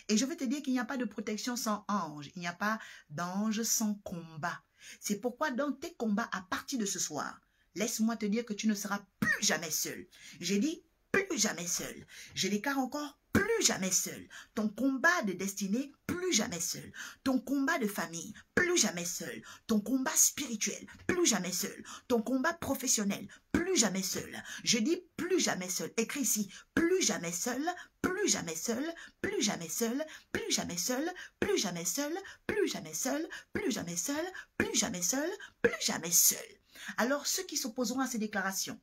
Et je veux te dire qu'il n'y a pas de protection sans ange. Il n'y a pas d'ange sans combat. C'est pourquoi dans tes combats, à partir de ce soir, laisse-moi te dire que tu ne seras plus jamais seul. J'ai dit plus jamais seul. Je déclare encore plus jamais seul. Ton combat de destinée, plus jamais seul. Ton combat de famille, plus jamais seul. Ton combat spirituel, plus jamais seul. Ton combat professionnel, plus jamais seul. Je dis plus jamais seul. Écris ici, plus jamais seul, plus jamais seul, plus jamais seul, plus jamais seul, plus jamais seul, plus jamais seul, plus jamais seul, plus jamais seul, plus jamais seul. Alors ceux qui s'opposeront à ces déclarations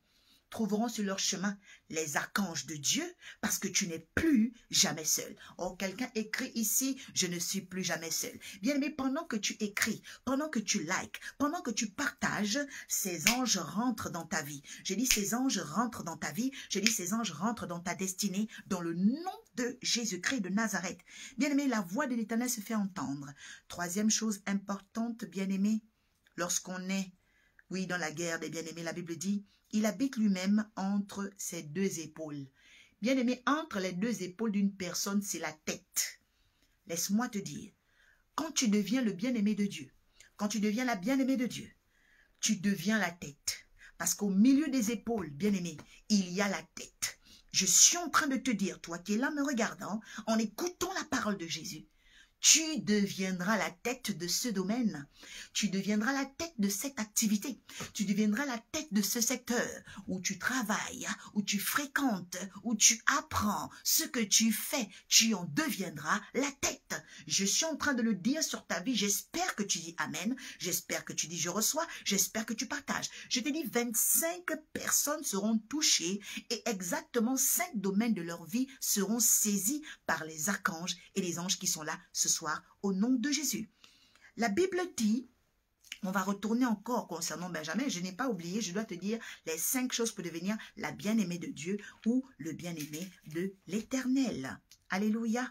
trouveront sur leur chemin les archanges de Dieu parce que tu n'es plus jamais seul. Oh, quelqu'un écrit ici, je ne suis plus jamais seul. Bien aimé, pendant que tu écris, pendant que tu likes, pendant que tu partages, ces anges rentrent dans ta vie. Je dis ces anges rentrent dans ta vie, je dis ces anges rentrent dans ta destinée, dans le nom de Jésus-Christ de Nazareth. Bien aimé, la voix de l'Éternel se fait entendre. Troisième chose importante, bien aimé, lorsqu'on est, oui, dans la guerre des bien-aimés, la Bible dit, il habite lui-même entre ses deux épaules. Bien-aimé, entre les deux épaules d'une personne, c'est la tête. Laisse-moi te dire, quand tu deviens le bien-aimé de Dieu, quand tu deviens la bien-aimée de Dieu, tu deviens la tête. Parce qu'au milieu des épaules, bien-aimé, il y a la tête. Je suis en train de te dire, toi qui es là me regardant, en écoutant la parole de Jésus, tu deviendras la tête de ce domaine. Tu deviendras la tête de cette activité. Tu deviendras la tête de ce secteur où tu travailles, où tu fréquentes, où tu apprends ce que tu fais. Tu en deviendras la tête. Je suis en train de le dire sur ta vie. J'espère que tu dis Amen. J'espère que tu dis je reçois. J'espère que tu partages. Je te dis 25 personnes seront touchées et exactement 5 domaines de leur vie seront saisis par les archanges et les anges qui sont là ce soir au nom de Jésus. La Bible dit, on va retourner encore concernant Benjamin, je n'ai pas oublié, je dois te dire les 5 choses pour devenir la bien-aimée de Dieu ou le bien-aimé de l'Éternel. Alléluia.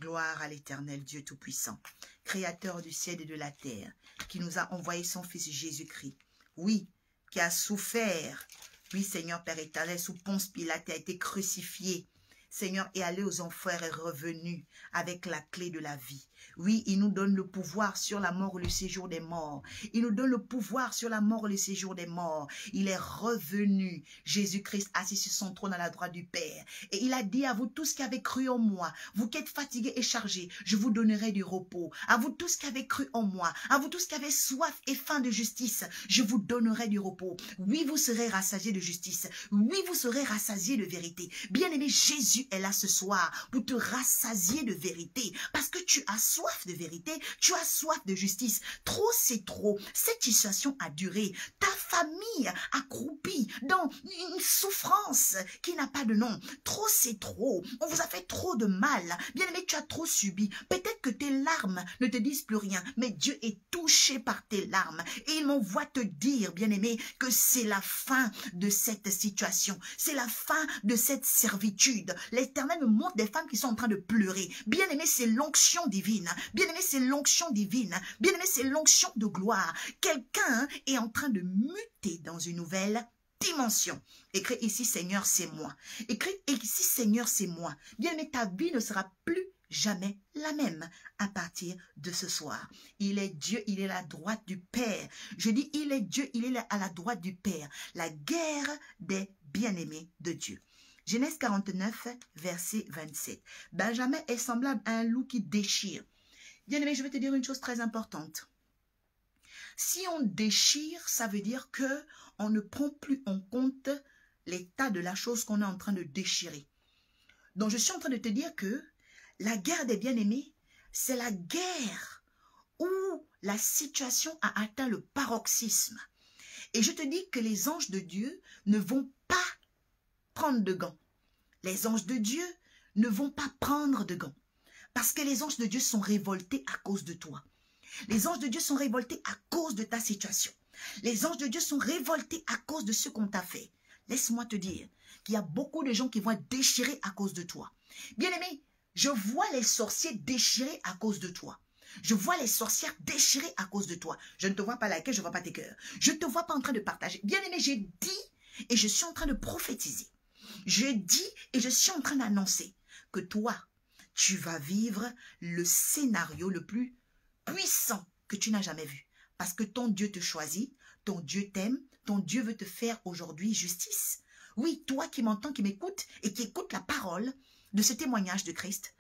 Gloire à l'Éternel, Dieu Tout-Puissant, Créateur du ciel et de la terre, qui nous a envoyé son Fils Jésus-Christ. Oui, qui a souffert. Oui, Seigneur Père éternel, sous Ponce Pilate, a été crucifié. Seigneur, est allé aux enfers et revenu avec la clé de la vie. Oui, il nous donne le pouvoir sur la mort et le séjour des morts. Il nous donne le pouvoir sur la mort et le séjour des morts. Il est revenu, Jésus-Christ, assis sur son trône à la droite du Père. Et il a dit à vous tous qui avez cru en moi, vous qui êtes fatigués et chargés, je vous donnerai du repos. À vous tous qui avez cru en moi, à vous tous qui avez soif et faim de justice, je vous donnerai du repos. Oui, vous serez rassasiés de justice. Oui, vous serez rassasiés de vérité. Bien-aimé, Jésus est là ce soir pour te rassasier de vérité. Parce que tu as soif de vérité, tu as soif de justice. Trop, c'est trop. Cette situation a duré. Ta famille accroupie dans une souffrance qui n'a pas de nom. Trop, c'est trop. On vous a fait trop de mal. Bien-aimé, tu as trop subi. Peut-être que tes larmes ne te disent plus rien, mais Dieu est touché par tes larmes. Et il m'envoie te dire, bien-aimé, que c'est la fin de cette situation. C'est la fin de cette servitude. L'Éternel me montre des femmes qui sont en train de pleurer. Bien-aimé, c'est l'onction divine. Bien-aimé, c'est l'onction divine. Bien-aimé, c'est l'onction de gloire. Quelqu'un est en train de muter dans une nouvelle dimension. Écris ici, Seigneur, c'est moi. Écris ici, Seigneur, c'est moi. Bien-aimé, ta vie ne sera plus jamais la même à partir de ce soir. Il est Dieu, il est à la droite du Père. Je dis, il est Dieu, il est à la droite du Père. La guerre des bien-aimés de Dieu. Genèse 49, verset 27. Benjamin est semblable à un loup qui déchire. Bien-aimé, je vais te dire une chose très importante. Si on déchire, ça veut dire que on ne prend plus en compte l'état de la chose qu'on est en train de déchirer. Donc, je suis en train de te dire que la guerre des bien-aimés, c'est la guerre où la situation a atteint le paroxysme. Et je te dis que les anges de Dieu ne vont pas prendre de gants. Les anges de Dieu ne vont pas prendre de gants. Parce que les anges de Dieu sont révoltés à cause de toi. Les anges de Dieu sont révoltés à cause de ta situation. Les anges de Dieu sont révoltés à cause de ce qu'on t'a fait. Laisse-moi te dire qu'il y a beaucoup de gens qui vont être déchirés à cause de toi. Bien-aimé, je vois les sorciers déchirés à cause de toi. Je vois les sorcières déchirées à cause de toi. Je ne te vois pas liker, je ne vois pas tes cœurs. Je ne te vois pas en train de partager. Bien-aimé, j'ai dit et je suis en train de prophétiser. Je dis et je suis en train d'annoncer que toi, tu vas vivre le scénario le plus puissant que tu n'as jamais vu. Parce que ton Dieu te choisit, ton Dieu t'aime, ton Dieu veut te faire aujourd'hui justice. Oui, toi qui m'entends, qui m'écoutes et qui écoute la parole de ce témoignage de Christ,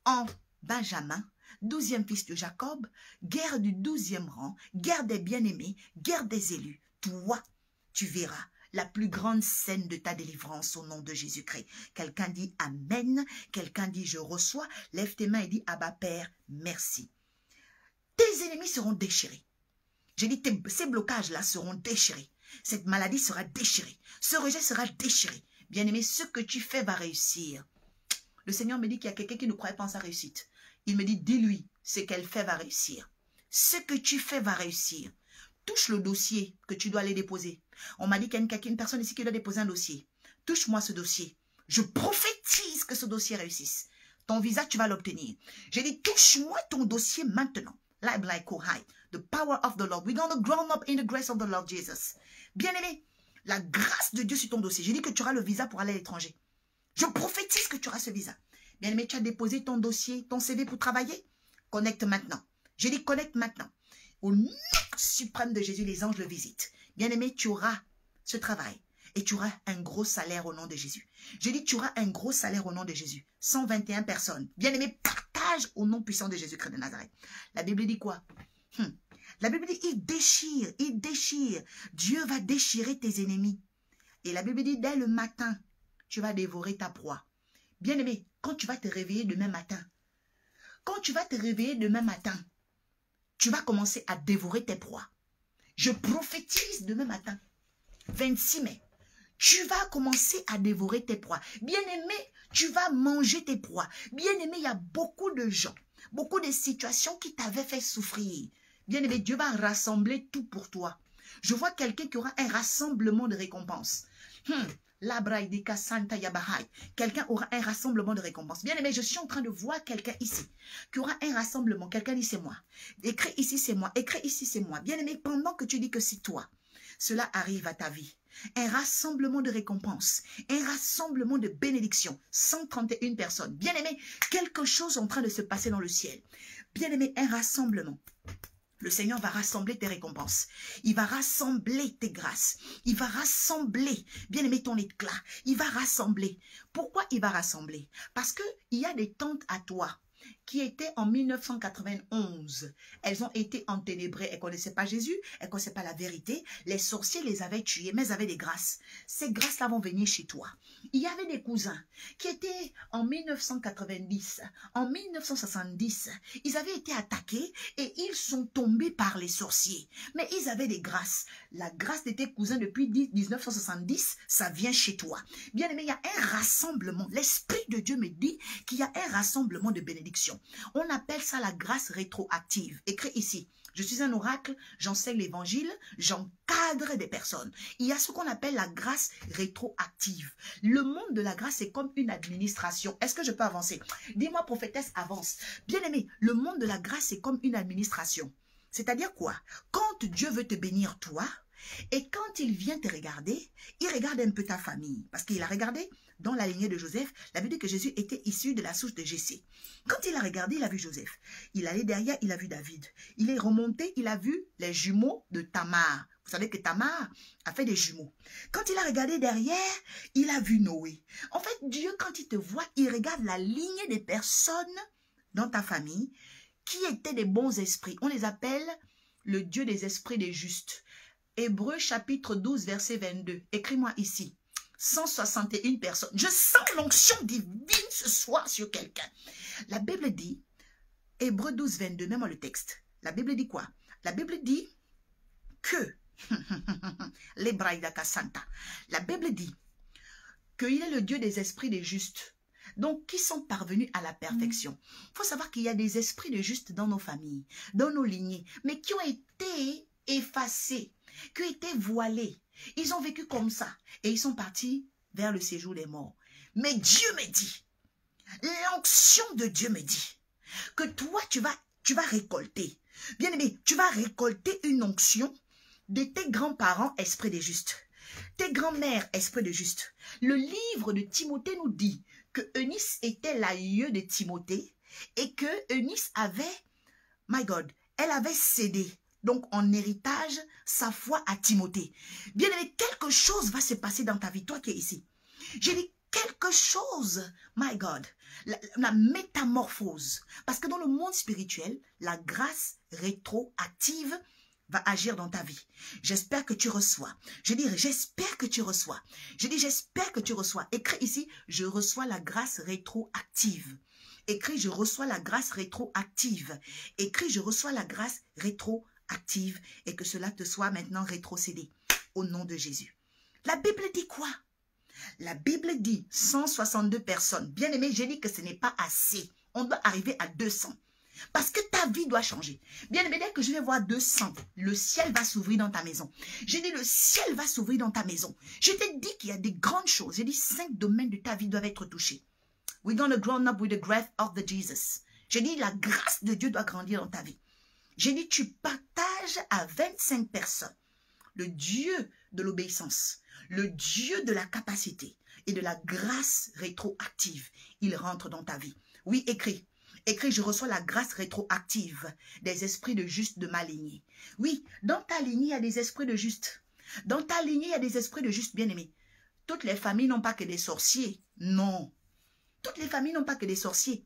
en Benjamin, 12e fils de Jacob, guerre du 12e rang, guerre des bien-aimés, guerre des élus. Toi, tu verras la plus grande scène de ta délivrance au nom de Jésus-Christ. Quelqu'un dit Amen, quelqu'un dit je reçois, lève tes mains et dis Abba Père, merci. Tes ennemis seront déchirés. J'ai dit, ces blocages-là seront déchirés. Cette maladie sera déchirée. Ce rejet sera déchiré. Bien-aimé, ce que tu fais va réussir. Le Seigneur me dit qu'il y a quelqu'un qui ne croyait pas en sa réussite. Il me dit, dis-lui, ce qu'elle fait va réussir. Ce que tu fais va réussir. Touche le dossier que tu dois aller déposer. On m'a dit qu'il y a une personne ici qui doit déposer un dossier. Touche-moi ce dossier. Je prophétise que ce dossier réussisse. Ton visa, tu vas l'obtenir. J'ai dit, touche-moi ton dossier maintenant. The power of the Lord. We're going to grow up in the grace of the Lord Jesus. Bien-aimé, la grâce de Dieu sur ton dossier. J'ai dit que tu auras le visa pour aller à l'étranger. Je prophétise que tu auras ce visa. Bien-aimé, tu as déposé ton dossier, ton CV pour travailler. Connecte maintenant. J'ai dit connecte maintenant. Au nom suprême de Jésus, les anges le visitent. Bien-aimé, tu auras ce travail. Et tu auras un gros salaire au nom de Jésus. J'ai dit tu auras un gros salaire au nom de Jésus. 121 personnes. Bien-aimé, partage au nom puissant de Jésus-Christ de Nazareth. La Bible dit quoi? La Bible dit, il déchire, il déchire. Dieu va déchirer tes ennemis. Et la Bible dit, dès le matin, tu vas dévorer ta proie. Bien-aimé, quand tu vas te réveiller demain matin, tu vas commencer à dévorer tes proies. Je prophétise demain matin, 26 mai, tu vas commencer à dévorer tes proies. Bien-aimé, tu vas manger tes proies. Bien-aimé, il y a beaucoup de gens, beaucoup de situations qui t'avaient fait souffrir. Bien-aimé, Dieu va rassembler tout pour toi. Je vois quelqu'un qui aura un rassemblement de récompenses. Quelqu'un aura un rassemblement de récompenses. Bien-aimé, je suis en train de voir quelqu'un ici qui aura un rassemblement. Quelqu'un dit c'est moi. Écris ici c'est moi. Écris ici c'est moi. Bien-aimé, pendant que tu dis que c'est toi, cela arrive à ta vie. Un rassemblement de récompenses, un rassemblement de bénédictions. 131 personnes. Bien-aimé, quelque chose est en train de se passer dans le ciel. Bien-aimé, un rassemblement. Le Seigneur va rassembler tes récompenses. Il va rassembler tes grâces. Il va rassembler, bien aimé, ton éclat. Il va rassembler. Pourquoi il va rassembler? Parce qu'il y a des tantes à toi qui étaient en 1991. Elles ont été enténébrées. Elles ne connaissaient pas Jésus. Elles ne connaissaient pas la vérité. Les sorciers les avaient tuées, mais elles avaient des grâces. Ces grâces-là vont venir chez toi. Il y avait des cousins qui étaient en 1990, en 1970. Ils avaient été attaqués et ils sont tombés par les sorciers. Mais ils avaient des grâces. La grâce de tes cousins depuis 1970, ça vient chez toi. Bien aimé, il y a un rassemblement. L'Esprit de Dieu me dit qu'il y a un rassemblement de bénédictions. On appelle ça la grâce rétroactive. Écrit ici. Je suis un oracle, j'enseigne l'évangile, j'encadre des personnes. Il y a ce qu'on appelle la grâce rétroactive. Le monde de la grâce est comme une administration. Est-ce que je peux avancer? Dis-moi, prophétesse, avance. Bien aimé, le monde de la grâce est comme une administration. C'est-à-dire quoi? Quand Dieu veut te bénir, toi, et quand il vient te regarder, il regarde un peu ta famille. Parce qu'il a regardé dans la lignée de Joseph, la Bible dit que Jésus était issu de la souche de Jessé. Quand il a regardé, il a vu Joseph. Il allait derrière, il a vu David. Il est remonté, il a vu les jumeaux de Tamar. Vous savez que Tamar a fait des jumeaux. Quand il a regardé derrière, il a vu Noé. En fait, Dieu, quand il te voit, il regarde la lignée des personnes dans ta famille qui étaient des bons esprits. On les appelle le Dieu des esprits des justes. Hébreux chapitre 12, verset 22. Écris-moi ici. 161 personnes. Je sens l'onction divine ce soir sur quelqu'un. La Bible dit, Hébreux 12, 22, même le texte. La Bible dit quoi? La Bible dit que, la Bible dit qu'il est le Dieu des esprits des justes. Donc, qui sont parvenus à la perfection. Il faut savoir qu'il y a des esprits de justes dans nos familles, dans nos lignées, mais qui ont été effacés, qui ont été voilés. Ils ont vécu comme ça et ils sont partis vers le séjour des morts. Mais Dieu me dit, l'onction de Dieu me dit que toi, tu vas récolter. Bien aimé, tu vas récolter une onction de tes grands-parents, esprit des justes. Tes grands-mères, esprit de juste. Le livre de Timothée nous dit que Eunice était l'aïeux de Timothée et que Eunice avait, my God, elle avait cédé, donc en héritage, sa foi à Timothée. Bien aimé, quelque chose va se passer dans ta vie, toi qui es ici. J'ai dit quelque chose, my God, la métamorphose. Parce que dans le monde spirituel, la grâce rétroactive va agir dans ta vie. J'espère que tu reçois. Je dis, j'espère que tu reçois. Je dis, j'espère que tu reçois. Écris ici, je reçois la grâce rétroactive. Écris, je reçois la grâce rétroactive. Écris, je reçois la grâce rétroactive. Et que cela te soit maintenant rétrocédé. Au nom de Jésus. La Bible dit quoi? La Bible dit 162 personnes. Bien aimé, j'ai dit que ce n'est pas assez. On doit arriver à 200. Parce que ta vie doit changer. Bien aimé, dès que je vais voir 200, le ciel va s'ouvrir dans ta maison. J'ai dit, le ciel va s'ouvrir dans ta maison. Je t'ai dit qu'il y a des grandes choses. J'ai dit, 5 domaines de ta vie doivent être touchés. We're gonna grow up with the grace of the Jesus. J'ai dit, la grâce de Dieu doit grandir dans ta vie. J'ai dit, tu partages à 25 personnes le Dieu de l'obéissance, le Dieu de la capacité et de la grâce rétroactive. Il rentre dans ta vie. Oui, écris. Écris, je reçois la grâce rétroactive des esprits de justes de ma lignée. Oui, dans ta lignée, il y a des esprits de justes. Dans ta lignée, il y a des esprits de justes bien-aimés. Toutes les familles n'ont pas que des sorciers. Non. Toutes les familles n'ont pas que des sorciers.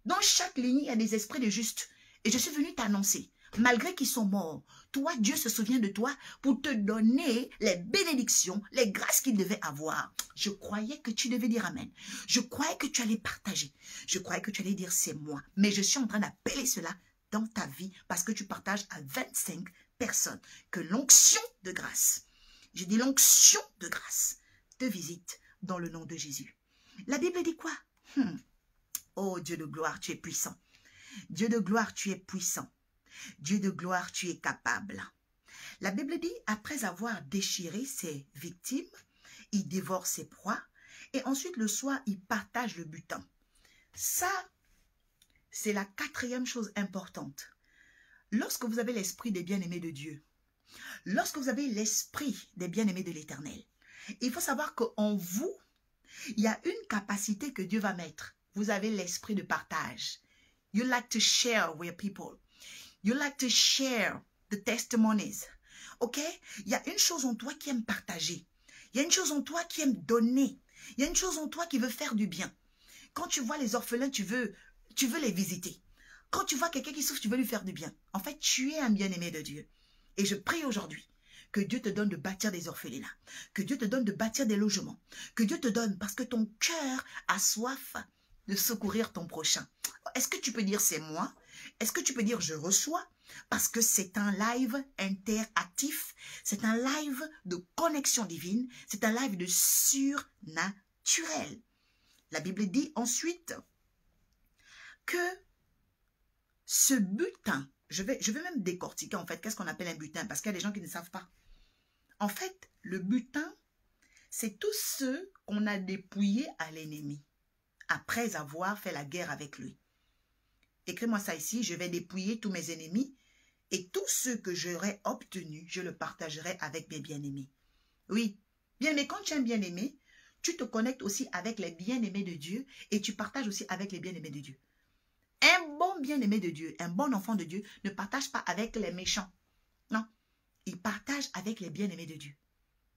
Dans chaque lignée, il y a des esprits de justes. Et je suis venue t'annoncer, malgré qu'ils sont morts, toi, Dieu se souvient de toi pour te donner les bénédictions, les grâces qu'il devait avoir. Je croyais que tu devais dire Amen. Je croyais que tu allais partager. Je croyais que tu allais dire c'est moi. Mais je suis en train d'appeler cela dans ta vie parce que tu partages à 25 personnes que l'onction de grâce, j'ai dit l'onction de grâce, te visite dans le nom de Jésus. La Bible dit quoi? Oh Dieu de gloire, tu es puissant. Dieu de gloire, tu es puissant. Dieu de gloire, tu es capable. La Bible dit, après avoir déchiré ses victimes, il dévore ses proies et ensuite le soir, il partage le butin. Ça, c'est la 4e chose importante. Lorsque vous avez l'esprit des bien-aimés de Dieu, lorsque vous avez l'esprit des bien-aimés de l'Éternel, il faut savoir qu'en vous, il y a une capacité que Dieu va mettre. Vous avez l'esprit de partage. You like to share with people. You like to share the testimonies. Ok? Il y a une chose en toi qui aime partager. Il y a une chose en toi qui aime donner. Il y a une chose en toi qui veut faire du bien. Quand tu vois les orphelins, tu veux les visiter. Quand tu vois quelqu'un qui souffre, tu veux lui faire du bien. En fait, tu es un bien-aimé de Dieu. Et je prie aujourd'hui que Dieu te donne de bâtir des orphelinats. Que Dieu te donne de bâtir des logements. Que Dieu te donne parce que ton cœur a soif de secourir ton prochain. Est-ce que tu peux dire c'est moi? Est-ce que tu peux dire je reçois? Parce que c'est un live interactif, c'est un live de connexion divine, c'est un live de surnaturel. La Bible dit ensuite que ce butin, je vais même décortiquer en fait qu'est-ce qu'on appelle un butin, parce qu'il y a des gens qui ne savent pas. En fait, le butin, c'est tous ceux qu'on a dépouillés à l'ennemi après avoir fait la guerre avec lui. Écris-moi ça ici, je vais dépouiller tous mes ennemis et tout ce que j'aurai obtenu, je le partagerai avec mes bien-aimés. Oui, bien-aimé, quand tu es un bien-aimé, tu te connectes aussi avec les bien-aimés de Dieu et tu partages aussi avec les bien-aimés de Dieu. Un bon bien-aimé de Dieu, un bon enfant de Dieu ne partage pas avec les méchants. Non, il partage avec les bien-aimés de Dieu.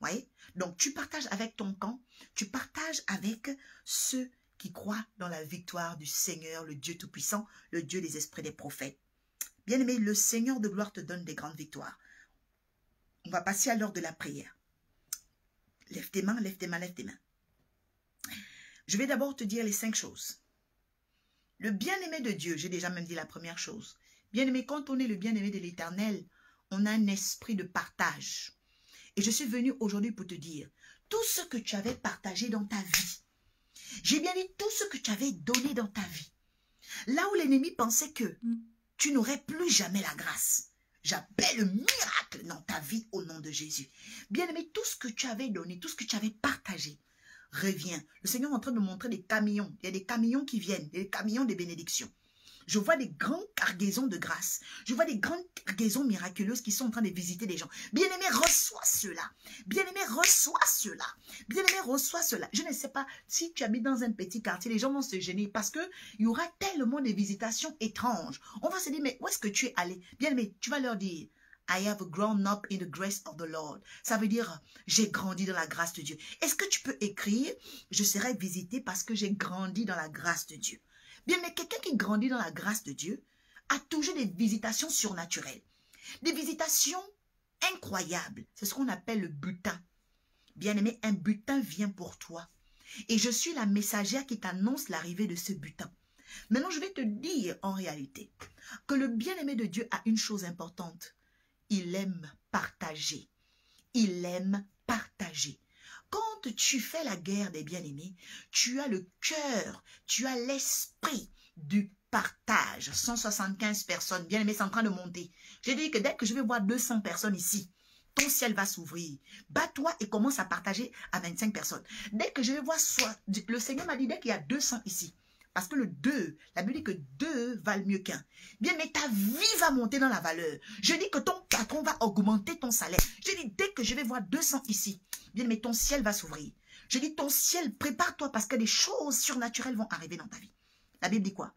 Voyez? Donc, tu partages avec ton camp, tu partages avec ceux qui croient dans la victoire du Seigneur, le Dieu Tout-Puissant, le Dieu des esprits des prophètes. Bien-aimé, le Seigneur de gloire te donne des grandes victoires. On va passer à l'heure de la prière. Lève tes mains, lève tes mains, lève tes mains. Je vais d'abord te dire les 5 choses. Le bien-aimé de Dieu, j'ai déjà même dit la première chose. Bien-aimé, quand on est le bien-aimé de l'Éternel, on a un esprit de partage. Et je suis venu aujourd'hui pour te dire, tout ce que tu avais partagé dans ta vie, j'ai bien dit tout ce que tu avais donné dans ta vie, là où l'ennemi pensait que tu n'aurais plus jamais la grâce, j'appelle le miracle dans ta vie au nom de Jésus. Bien-aimé, tout ce que tu avais donné, tout ce que tu avais partagé, revient. Le Seigneur est en train de montrer des camions. Il y a des camions qui viennent, des camions de bénédiction. Je vois des grandes cargaisons de grâce. Je vois des grandes cargaisons miraculeuses qui sont en train de visiter des gens. Bien-aimé, reçois cela. Bien-aimé, reçois cela. Bien-aimé, reçois cela. Je ne sais pas si tu habites dans un petit quartier, les gens vont se gêner parce qu'il y aura tellement de visitations étranges. On va se dire, mais où est-ce que tu es allé? Bien-aimé, tu vas leur dire, I have grown up in the grace of the Lord. Ça veut dire, j'ai grandi dans la grâce de Dieu. Est-ce que tu peux écrire, je serai visité parce que j'ai grandi dans la grâce de Dieu? Bien, mais quelqu'un qui grandit dans la grâce de Dieu a toujours des visitations surnaturelles. Des visitations incroyables. C'est ce qu'on appelle le butin. Bien-aimé, un butin vient pour toi. Et je suis la messagère qui t'annonce l'arrivée de ce butin. Maintenant, je vais te dire en réalité que le bien-aimé de Dieu a une chose importante. Il aime partager. Il aime partager. Quand tu fais la guerre des bien-aimés, tu as le cœur, tu as l'esprit du partage. 175 personnes, bien-aimés, c'est en train de monter. J'ai dit que dès que je vais voir 200 personnes ici, ton ciel va s'ouvrir. Bats-toi et commence à partager à 25 personnes. Dès que je vais voir, le Seigneur m'a dit, dès qu'il y a 200 ici, parce que le 2, la Bible dit que 2 valent mieux qu'un. Bien, mais ta vie va monter dans la valeur. Je dis que ton patron va augmenter ton salaire. Je dis, dès que je vais voir 200 ici, bien, mais ton ciel va s'ouvrir. Je dis, ton ciel, prépare-toi parce que des choses surnaturelles vont arriver dans ta vie. La Bible dit quoi?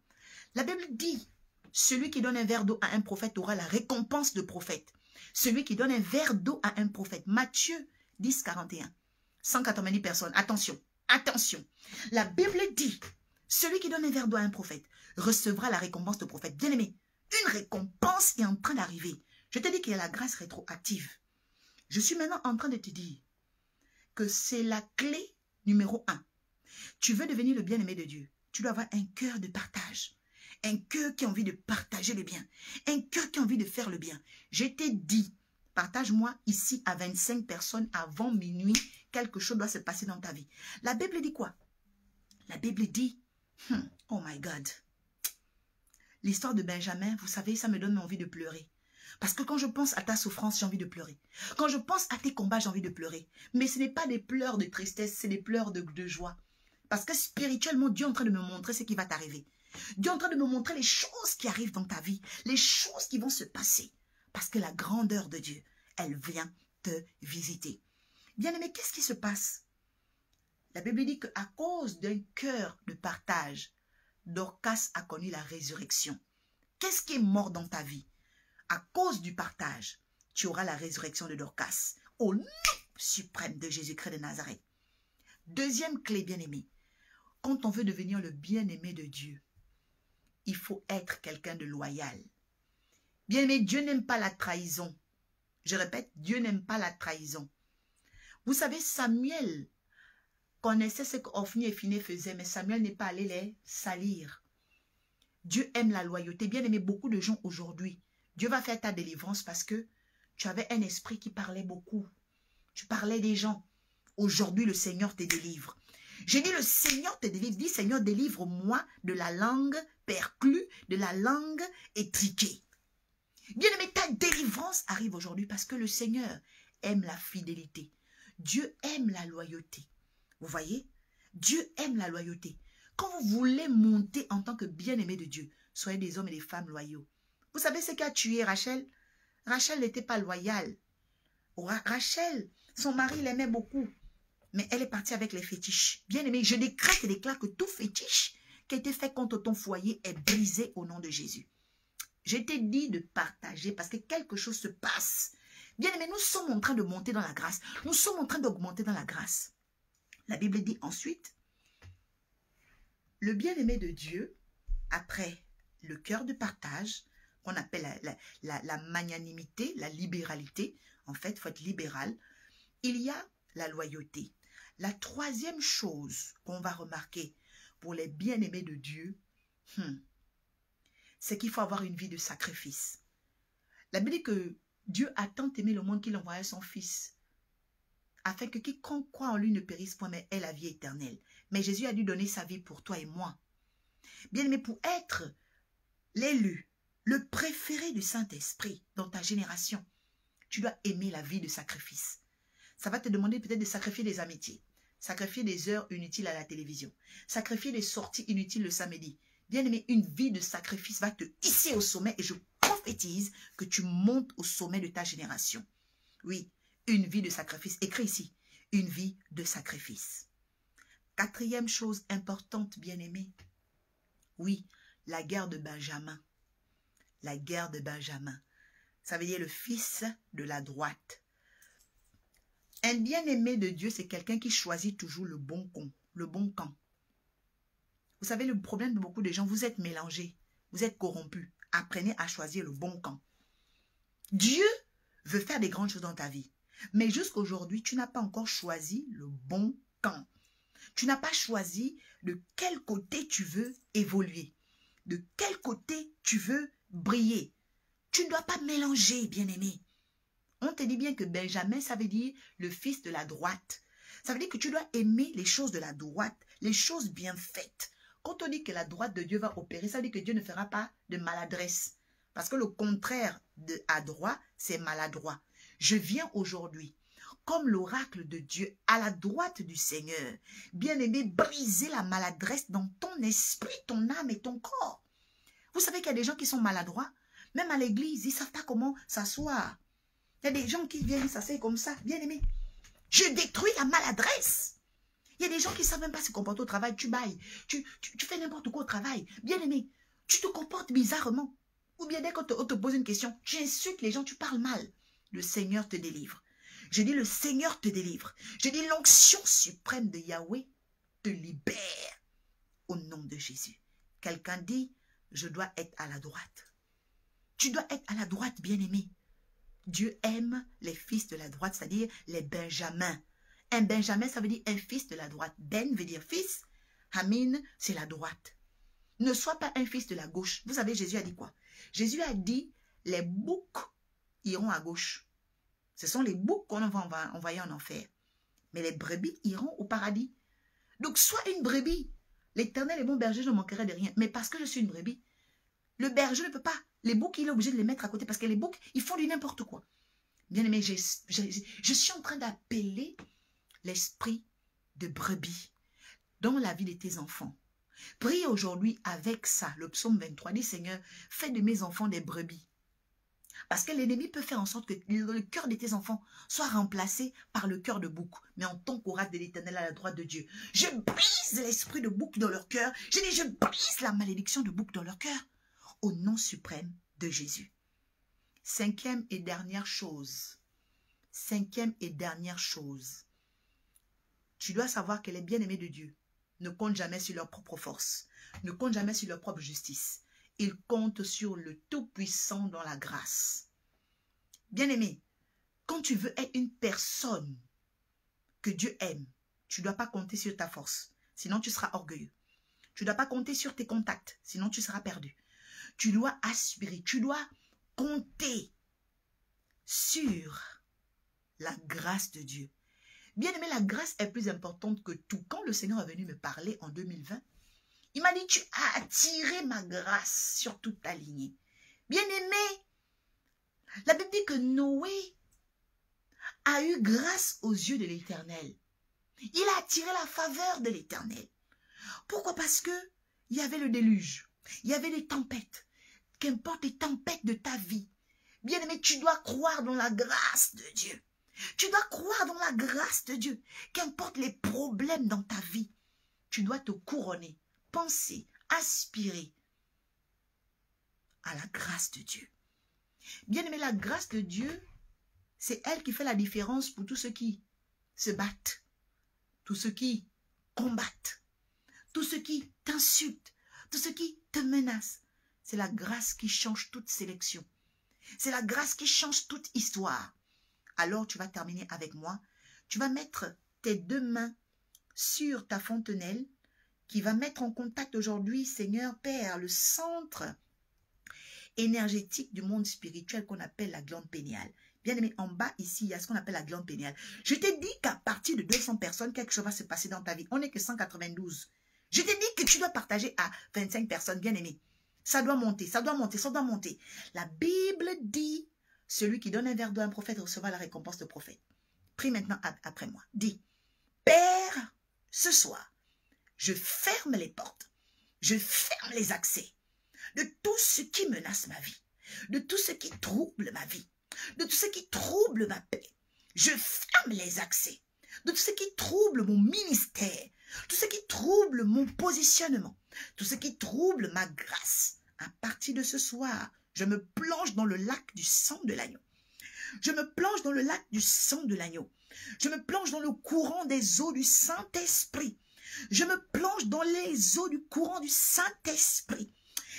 La Bible dit, celui qui donne un verre d'eau à un prophète aura la récompense de prophète. Celui qui donne un verre d'eau à un prophète. Matthieu 10, 41. 190 personnes. Attention, attention. La Bible dit, celui qui donne un verre d'eau à un prophète recevra la récompense de prophète. Bien-aimé, une récompense est en train d'arriver. Je te dis qu'il y a la grâce rétroactive. Je suis maintenant en train de te dire que c'est la clé numéro 1. Tu veux devenir le bien-aimé de Dieu. Tu dois avoir un cœur de partage. Un cœur qui a envie de partager le bien. Un cœur qui a envie de faire le bien. Je t'ai dit, partage-moi ici à 25 personnes avant minuit. Quelque chose doit se passer dans ta vie. La Bible dit quoi? La Bible dit, oh my God. L'histoire de Benjamin, vous savez, ça me donne envie de pleurer. Parce que quand je pense à ta souffrance, j'ai envie de pleurer. Quand je pense à tes combats, j'ai envie de pleurer. Mais ce n'est pas des pleurs de tristesse, c'est des pleurs de joie. Parce que spirituellement, Dieu est en train de me montrer ce qui va t'arriver. Dieu est en train de me montrer les choses qui arrivent dans ta vie, les choses qui vont se passer. Parce que la grandeur de Dieu, elle vient te visiter. Bien-aimé, qu'est-ce qui se passe? La Bible dit qu'à cause d'un cœur de partage, Dorcas a connu la résurrection. Qu'est-ce qui est mort dans ta vie? À cause du partage, tu auras la résurrection de Dorcas. Au nom suprême de Jésus-Christ de Nazareth. Deuxième clé, bien-aimé. Quand on veut devenir le bien-aimé de Dieu, il faut être quelqu'un de loyal. Bien-aimé, Dieu n'aime pas la trahison. Je répète, Dieu n'aime pas la trahison. Vous savez, Samuel connaissait ce qu'Ophni et Phiné faisaient, mais Samuel n'est pas allé les salir. Dieu aime la loyauté. Bien-aimé, beaucoup de gens aujourd'hui, Dieu va faire ta délivrance parce que tu avais un esprit qui parlait beaucoup. Tu parlais des gens. Aujourd'hui, le Seigneur te délivre. J'ai dit, le Seigneur te délivre. Dis, Seigneur, délivre-moi de la langue perclue, de la langue étriquée. Bien-aimé, ta délivrance arrive aujourd'hui parce que le Seigneur aime la fidélité. Dieu aime la loyauté. Vous voyez? Dieu aime la loyauté. Quand vous voulez monter en tant que bien-aimé de Dieu, soyez des hommes et des femmes loyaux. Vous savez ce qui a tué Rachel? Rachel n'était pas loyale. Rachel, son mari l'aimait beaucoup. Mais elle est partie avec les fétiches. Bien-aimé, je décrète et déclare que tout fétiche qui a été fait contre ton foyer est brisé au nom de Jésus. Je t'ai dit de partager parce que quelque chose se passe. Bien-aimé, nous sommes en train de monter dans la grâce. Nous sommes en train d'augmenter dans la grâce. La Bible dit ensuite, le bien-aimé de Dieu, après le cœur de partage, qu'on appelle la magnanimité, la libéralité, en fait, il faut être libéral, il y a la loyauté. La troisième chose qu'on va remarquer pour les bien-aimés de Dieu, c'est qu'il faut avoir une vie de sacrifice. La Bible dit que Dieu a tant aimé le monde qu'il envoya son Fils, afin que quiconque croit en lui ne périsse point, mais ait la vie éternelle. Mais Jésus a dû donner sa vie pour toi et moi. Bien-aimé, pour être l'élu, le préféré du Saint-Esprit dans ta génération, tu dois aimer la vie de sacrifice. Ça va te demander peut-être de sacrifier des amitiés, sacrifier des heures inutiles à la télévision, sacrifier des sorties inutiles le samedi. Bien-aimé, une vie de sacrifice va te hisser au sommet et je prophétise que tu montes au sommet de ta génération. Oui, une vie de sacrifice. Écris ici, une vie de sacrifice. Quatrième chose importante, bien-aimé. Oui, la guerre de Benjamin. La guerre de Benjamin. Ça veut dire le fils de la droite. Un bien-aimé de Dieu, c'est quelqu'un qui choisit toujours le bon camp. Vous savez, le problème de beaucoup de gens, vous êtes mélangés, vous êtes corrompus. Apprenez à choisir le bon camp. Dieu veut faire des grandes choses dans ta vie. Mais jusqu'à aujourd'hui, tu n'as pas encore choisi le bon camp. Tu n'as pas choisi de quel côté tu veux évoluer. De quel côté tu veux briller. Tu ne dois pas mélanger, bien-aimé. On te dit bien que Benjamin, ça veut dire le fils de la droite. Ça veut dire que tu dois aimer les choses de la droite, les choses bien faites. Quand on dit que la droite de Dieu va opérer, ça veut dire que Dieu ne fera pas de maladresse. Parce que le contraire de adroit, c'est maladroit. Je viens aujourd'hui, comme l'oracle de Dieu, à la droite du Seigneur. Bien-aimé, briser la maladresse dans ton esprit, ton âme et ton corps. Vous savez qu'il y a des gens qui sont maladroits. Même à l'église, ils ne savent pas comment s'asseoir. Il y a des gens qui viennent s'asseoir comme ça. Bien-aimé, je détruis la maladresse. Il y a des gens qui ne savent même pas se comporter au travail. Tu bailles, tu fais n'importe quoi au travail. Bien-aimé, tu te comportes bizarrement. Ou bien dès qu'on te pose une question, tu insultes les gens, tu parles mal. Le Seigneur te délivre. Je dis le Seigneur te délivre. Je dis l'onction suprême de Yahweh te libère au nom de Jésus. Quelqu'un dit, je dois être à la droite. Tu dois être à la droite, bien-aimé. Dieu aime les fils de la droite, c'est-à-dire les Benjamins. Un Benjamin, ça veut dire un fils de la droite. Ben veut dire fils. Hamin, c'est la droite. Ne sois pas un fils de la gauche. Vous savez, Jésus a dit quoi? Jésus a dit, les boucs iront à gauche. Ce sont les boucs qu'on va envoyer en enfer. Mais les brebis iront au paradis. Donc, sois une brebis. L'Éternel est mon berger, je ne manquerai de rien. Mais parce que je suis une brebis, le berger ne peut pas. Les boucs, il est obligé de les mettre à côté parce que les boucs, ils font du n'importe quoi. Bien aimé, je suis en train d'appeler l'esprit de brebis dans la vie de tes enfants. Prie aujourd'hui avec ça. Le psaume 23 dit, Seigneur, fais de mes enfants des brebis. Parce que l'ennemi peut faire en sorte que le cœur de tes enfants soit remplacé par le cœur de bouc. Mais en tant qu'oracle de l'Éternel à la droite de Dieu, je brise l'esprit de bouc dans leur cœur. Je brise la malédiction de bouc dans leur cœur. Au nom suprême de Jésus. Cinquième et dernière chose. Cinquième et dernière chose. Tu dois savoir que les bien-aimés de Dieu ne comptent jamais sur leur propre force, ne comptent jamais sur leur propre justice. Ils comptent sur le Tout-Puissant dans la grâce. Bien-aimé, quand tu veux être une personne que Dieu aime, tu ne dois pas compter sur ta force, sinon tu seras orgueilleux. Tu ne dois pas compter sur tes contacts, sinon tu seras perdu. Tu dois aspirer, tu dois compter sur la grâce de Dieu. Bien-aimé, la grâce est plus importante que tout. Quand le Seigneur est venu me parler en 2020, il m'a dit, tu as attiré ma grâce sur toute ta lignée. Bien-aimé, la Bible dit que Noé a eu grâce aux yeux de l'Éternel. Il a attiré la faveur de l'Éternel. Pourquoi? Parce que il y avait le déluge, il y avait les tempêtes. Qu'importe les tempêtes de ta vie, bien-aimé, tu dois croire dans la grâce de Dieu. Tu dois croire dans la grâce de Dieu. Qu'importe les problèmes dans ta vie, tu dois te couronner, penser, aspirer à la grâce de Dieu. Bien-aimé, la grâce de Dieu, c'est elle qui fait la différence pour tous ceux qui se battent, tous ceux qui combattent, tous ceux qui t'insultent, tous ceux qui te menacent. C'est la grâce qui change toute sélection. C'est la grâce qui change toute histoire. Alors tu vas terminer avec moi. Tu vas mettre tes deux mains sur ta fontanelle qui va mettre en contact aujourd'hui, Seigneur Père, le centre énergétique du monde spirituel qu'on appelle la glande pénéale. Bien aimé, en bas ici, il y a ce qu'on appelle la glande pénéale. Je t'ai dit qu'à partir de 200 personnes, quelque chose va se passer dans ta vie. On n'est que 192. Je t'ai dit que tu dois partager à 25 personnes, bien aimé. Ça doit monter, ça doit monter, ça doit monter. La Bible dit, celui qui donne un verre d'eau à un prophète recevra la récompense de prophète. Prie maintenant après moi. Dis, Père, ce soir, je ferme les portes, je ferme les accès de tout ce qui menace ma vie, de tout ce qui trouble ma vie, de tout ce qui trouble ma paix. Je ferme les accès de tout ce qui trouble mon ministère, tout ce qui trouble mon positionnement, tout ce qui trouble ma grâce. À partir de ce soir, je me plonge dans le lac du sang de l'agneau. Je me plonge dans le lac du sang de l'agneau. Je me plonge dans le courant des eaux du Saint-Esprit. Je me plonge dans les eaux du courant du Saint-Esprit.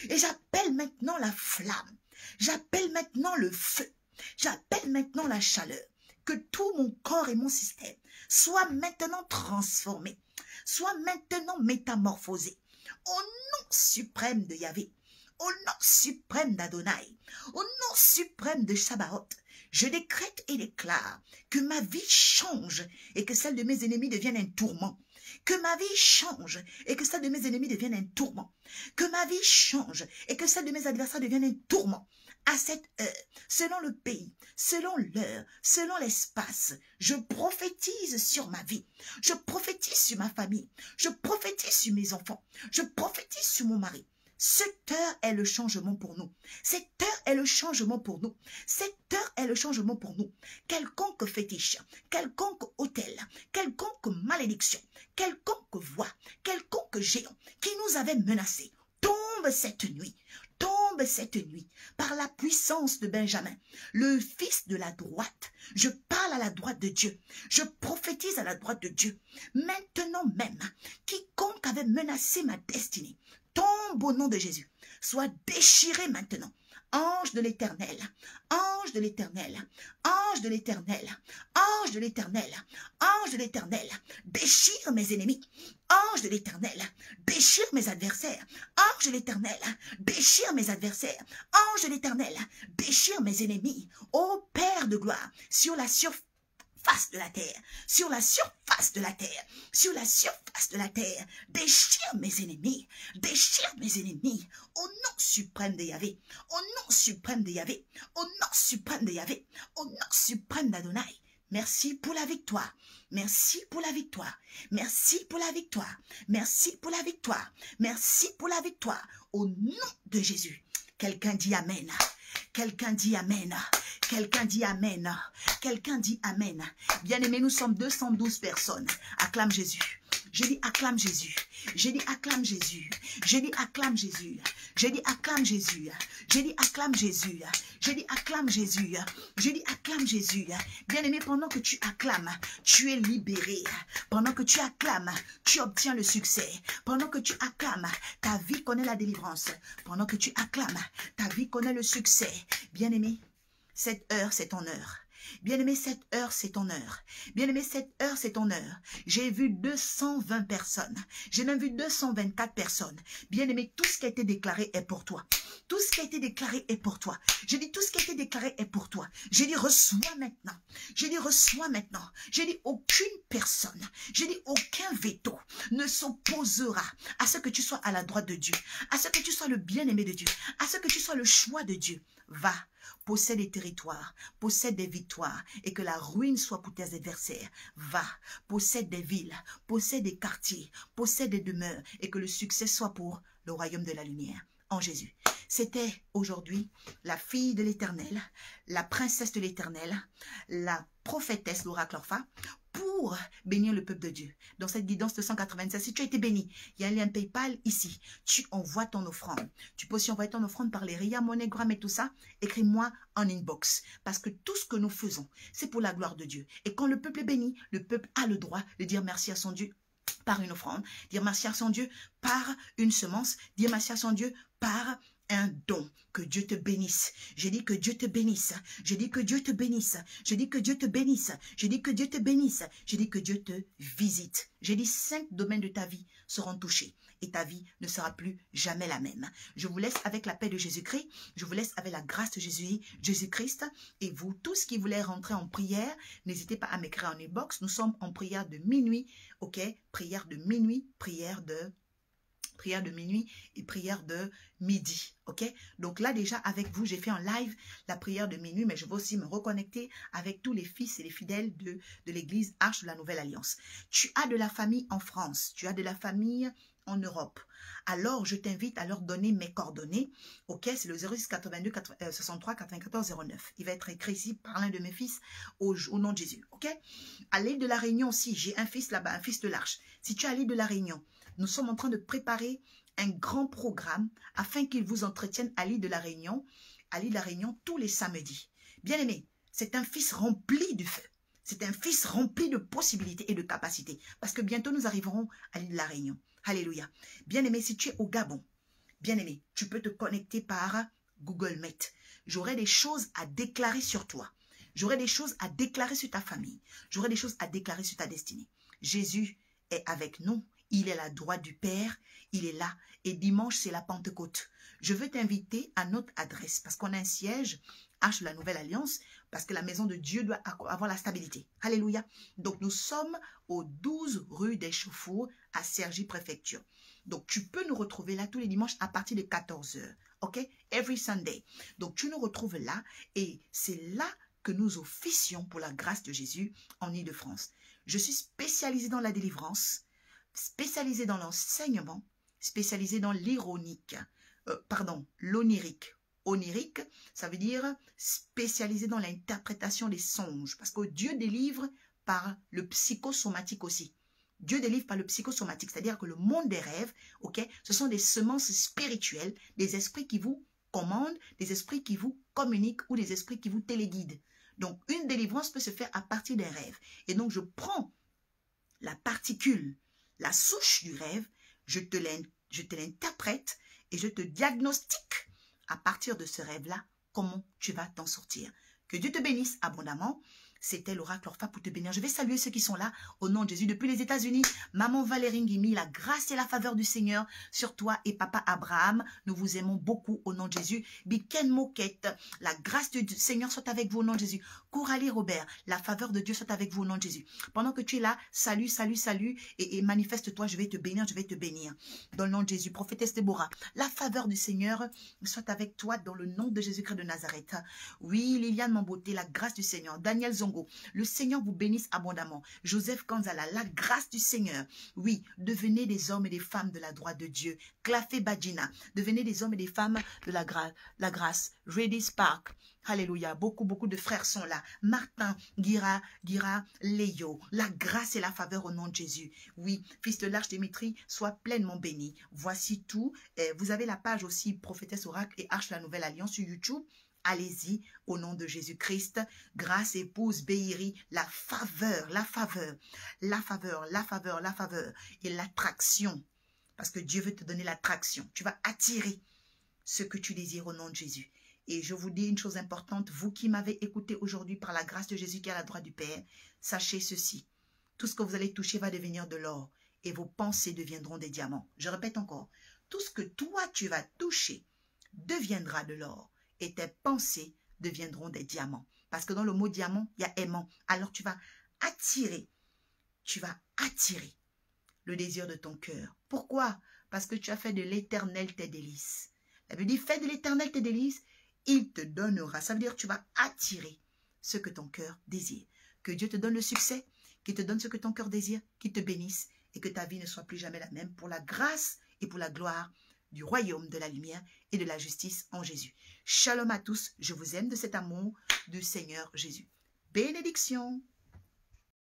Et j'appelle maintenant la flamme. J'appelle maintenant le feu. J'appelle maintenant la chaleur. Que tout mon corps et mon système soient maintenant transformés, soient maintenant métamorphosés. Au nom suprême de Yahvé, au nom suprême d'Adonai, au nom suprême de Sabaoth, je décrète et déclare que ma vie change et que celle de mes ennemis devienne un tourment. Que ma vie change et que celle de mes ennemis devienne un tourment. Que ma vie change et que celle de mes adversaires devienne un tourment. À cette heure, selon le pays, selon l'heure, selon l'espace, je prophétise sur ma vie. Je prophétise sur ma famille. Je prophétise sur mes enfants. Je prophétise sur mon mari. Cette heure est le changement pour nous. Cette heure est le changement pour nous. Cette heure est le changement pour nous. Quelconque fétiche, quelconque autel, quelconque malédiction, quelconque voix, quelconque géant qui nous avait menacés, tombe cette nuit. Tombe cette nuit par la puissance de Benjamin, le fils de la droite. Je parle à la droite de Dieu. Je prophétise à la droite de Dieu. Maintenant même, quiconque avait menacé ma destinée, tombe au nom de Jésus. Sois déchiré maintenant. Ange de l'Éternel, ange de l'Éternel, ange de l'Éternel, ange de l'Éternel, ange de l'Éternel, déchire mes ennemis. Ange de l'Éternel, déchire mes adversaires. Ange de l'Éternel, déchire mes adversaires. Ange de l'Éternel, déchire mes ennemis. Ô Père de gloire, sur la surface de la terre, sur la surface de la terre, sur la surface de la terre, déchire mes ennemis, au nom suprême de Yahvé, au nom suprême de Yahvé, au nom suprême de Yahvé, au nom suprême d'Adonai. Merci pour la victoire. Merci pour la victoire. Merci pour la victoire. Merci pour la victoire. Merci pour la victoire. Au nom de Jésus. Quelqu'un dit Amen. Quelqu'un dit Amen. Quelqu'un dit Amen. Quelqu'un dit Amen. Bien-aimés, nous sommes 212 personnes. Acclame Jésus. J'ai dit acclame Jésus. J'ai dit acclame Jésus. J'ai dit acclame Jésus. J'ai dit acclame Jésus. J'ai dit acclame Jésus. J'ai dit acclame Jésus. J'ai dit acclame Jésus. Bien-aimé, pendant que tu acclames, tu es libéré. Pendant que tu acclames, tu obtiens le succès. Pendant que tu acclames, ta vie connaît la délivrance. Pendant que tu acclames, ta vie connaît le succès. Bien-aimé, cette heure, c'est ton heure. Bien-aimé, cette heure, c'est ton heure. Bien-aimé, cette heure, c'est ton heure. J'ai vu 220 personnes. J'ai même vu 224 personnes. Bien-aimé, tout ce qui a été déclaré est pour toi. Tout ce qui a été déclaré est pour toi. J'ai dit tout ce qui a été déclaré est pour toi. J'ai dit reçois maintenant. J'ai dit reçois maintenant. J'ai dit aucune personne, j'ai dit aucun veto ne s'opposera à ce que tu sois à la droite de Dieu, à ce que tu sois le bien-aimé de Dieu, à ce que tu sois le choix de Dieu. Va. Possède des territoires, possède des victoires et que la ruine soit pour tes adversaires. Va, possède des villes, possède des quartiers, possède des demeures et que le succès soit pour le royaume de la lumière. En Jésus. C'était aujourd'hui la fille de l'Éternel, la princesse de l'Éternel, la prophétesse, l'oracle Orpha, pour bénir le peuple de Dieu. Dans cette guidance de 196, si tu as été béni, il y a un lien PayPal ici. Tu envoies ton offrande. Tu peux aussi envoyer ton offrande par les RIA, MoneyGram et tout ça. Écris-moi en inbox. Parce que tout ce que nous faisons, c'est pour la gloire de Dieu. Et quand le peuple est béni, le peuple a le droit de dire merci à son Dieu par une offrande, dire merci à son Dieu par une semence, dire merci à son Dieu par un don. Que Dieu te bénisse. Je dis que Dieu te bénisse. Je dis que Dieu te bénisse. Je dis que Dieu te bénisse. Je dis que Dieu te bénisse. Je dis que Dieu te visite. J'ai dit 5 domaines de ta vie seront touchés. Et ta vie ne sera plus jamais la même. Je vous laisse avec la paix de Jésus-Christ. Je vous laisse avec la grâce de Jésus-Christ. Et vous, tous qui voulez rentrer en prière, n'hésitez pas à m'écrire en inbox. Nous sommes en prière de minuit. Ok? Prière de minuit. Prière de minuit et prière de midi, ok? Donc là, déjà, avec vous, j'ai fait en live la prière de minuit, mais je vais aussi me reconnecter avec tous les fils et les fidèles de l'église Arche de la Nouvelle Alliance. Tu as de la famille en France, tu as de la famille en Europe. Alors, je t'invite à leur donner mes coordonnées, ok? C'est le 06 82 63 94 09. Il va être écrit ici par l'un de mes fils au nom de Jésus, ok? À l'île de la Réunion aussi, j'ai un fils là-bas, un fils de l'Arche. Si tu es à l'île de la Réunion, nous sommes en train de préparer un grand programme afin qu'il vous entretienne à l'île de la Réunion, tous les samedis. Bien-aimé, c'est un fils rempli du feu. C'est un fils rempli de possibilités et de capacités. Parce que bientôt, nous arriverons à l'île de la Réunion. Alléluia. Bien-aimé, si tu es au Gabon, bien-aimé, tu peux te connecter par Google Meet. J'aurai des choses à déclarer sur toi. J'aurai des choses à déclarer sur ta famille. J'aurai des choses à déclarer sur ta destinée. Jésus est avec nous. Il est à la droite du Père, il est là. Et dimanche, c'est la Pentecôte. Je veux t'inviter à notre adresse parce qu'on a un siège, Arche de la Nouvelle Alliance, parce que la maison de Dieu doit avoir la stabilité. Alléluia. Donc, nous sommes au 12 rue des Chauffours à Cergy Préfecture. Donc, tu peux nous retrouver là tous les dimanches à partir de 14 h. OK? Every Sunday. Donc, tu nous retrouves là et c'est là que nous officions pour la grâce de Jésus en Île-de-France. Je suis spécialisée dans la délivrance, spécialisé dans l'enseignement, spécialisé dans l'ironique, l'onirique. Onirique, ça veut dire spécialisé dans l'interprétation des songes, parce que Dieu délivre par le psychosomatique aussi. Dieu délivre par le psychosomatique, c'est-à-dire que le monde des rêves, ok, ce sont des semences spirituelles, des esprits qui vous commandent, des esprits qui vous communiquent ou des esprits qui vous téléguident. Donc, une délivrance peut se faire à partir des rêves. Et donc, je prends la particule, la souche du rêve, je te l'interprète et je te diagnostique à partir de ce rêve-là comment tu vas t'en sortir. Que Dieu te bénisse abondamment. C'était l'oracle Orpha pour te bénir. Je vais saluer ceux qui sont là au nom de Jésus depuis les États-Unis. Maman Valérie Nguimi, la grâce et la faveur du Seigneur sur toi et papa Abraham. Nous vous aimons beaucoup au nom de Jésus. Biken Moquette, la grâce du Seigneur soit avec vous au nom de Jésus. Coralie Robert, la faveur de Dieu soit avec vous au nom de Jésus. Pendant que tu es là, salut, salut, salut et manifeste-toi, je vais te bénir, je vais te bénir. Dans le nom de Jésus, prophétesse Déborah, la faveur du Seigneur soit avec toi dans le nom de Jésus-Christ de Nazareth. Oui, Liliane Mamboté, la grâce du Seigneur. Daniel Zongo, le Seigneur vous bénisse abondamment. Joseph Kanzala, la grâce du Seigneur. Oui, devenez des hommes et des femmes de la droite de Dieu. Clafé Badjina, devenez des hommes et des femmes de la grâce. Ready Spark. Alléluia. Beaucoup de frères sont là. Martin, Gira, Léo. La grâce et la faveur au nom de Jésus. Oui, fils de l'Arche Dimitri, sois pleinement béni. Voici tout. Vous avez la page aussi Prophétesse Oracle et Arche de la Nouvelle Alliance sur YouTube. Allez-y, au nom de Jésus-Christ, grâce épouse Béhiri, la faveur et l'attraction. Parce que Dieu veut te donner l'attraction. Tu vas attirer ce que tu désires au nom de Jésus. Et je vous dis une chose importante, vous qui m'avez écouté aujourd'hui par la grâce de Jésus qui est à la droite du Père, sachez ceci. Tout ce que vous allez toucher va devenir de l'or et vos pensées deviendront des diamants. Je répète encore, tout ce que toi tu vas toucher deviendra de l'or. Et tes pensées deviendront des diamants. Parce que dans le mot diamant, il y a aimant. Alors tu vas attirer le désir de ton cœur. Pourquoi? Parce que tu as fait de l'Éternel tes délices. Ça veut dire, fais de l'Éternel tes délices, il te donnera. Ça veut dire, tu vas attirer ce que ton cœur désire. Que Dieu te donne le succès, qu'il te donne ce que ton cœur désire, qu'il te bénisse et que ta vie ne soit plus jamais la même pour la grâce et pour la gloire du royaume de la lumière et de la justice en Jésus. Shalom à tous, je vous aime de cet amour du Seigneur Jésus. Bénédiction.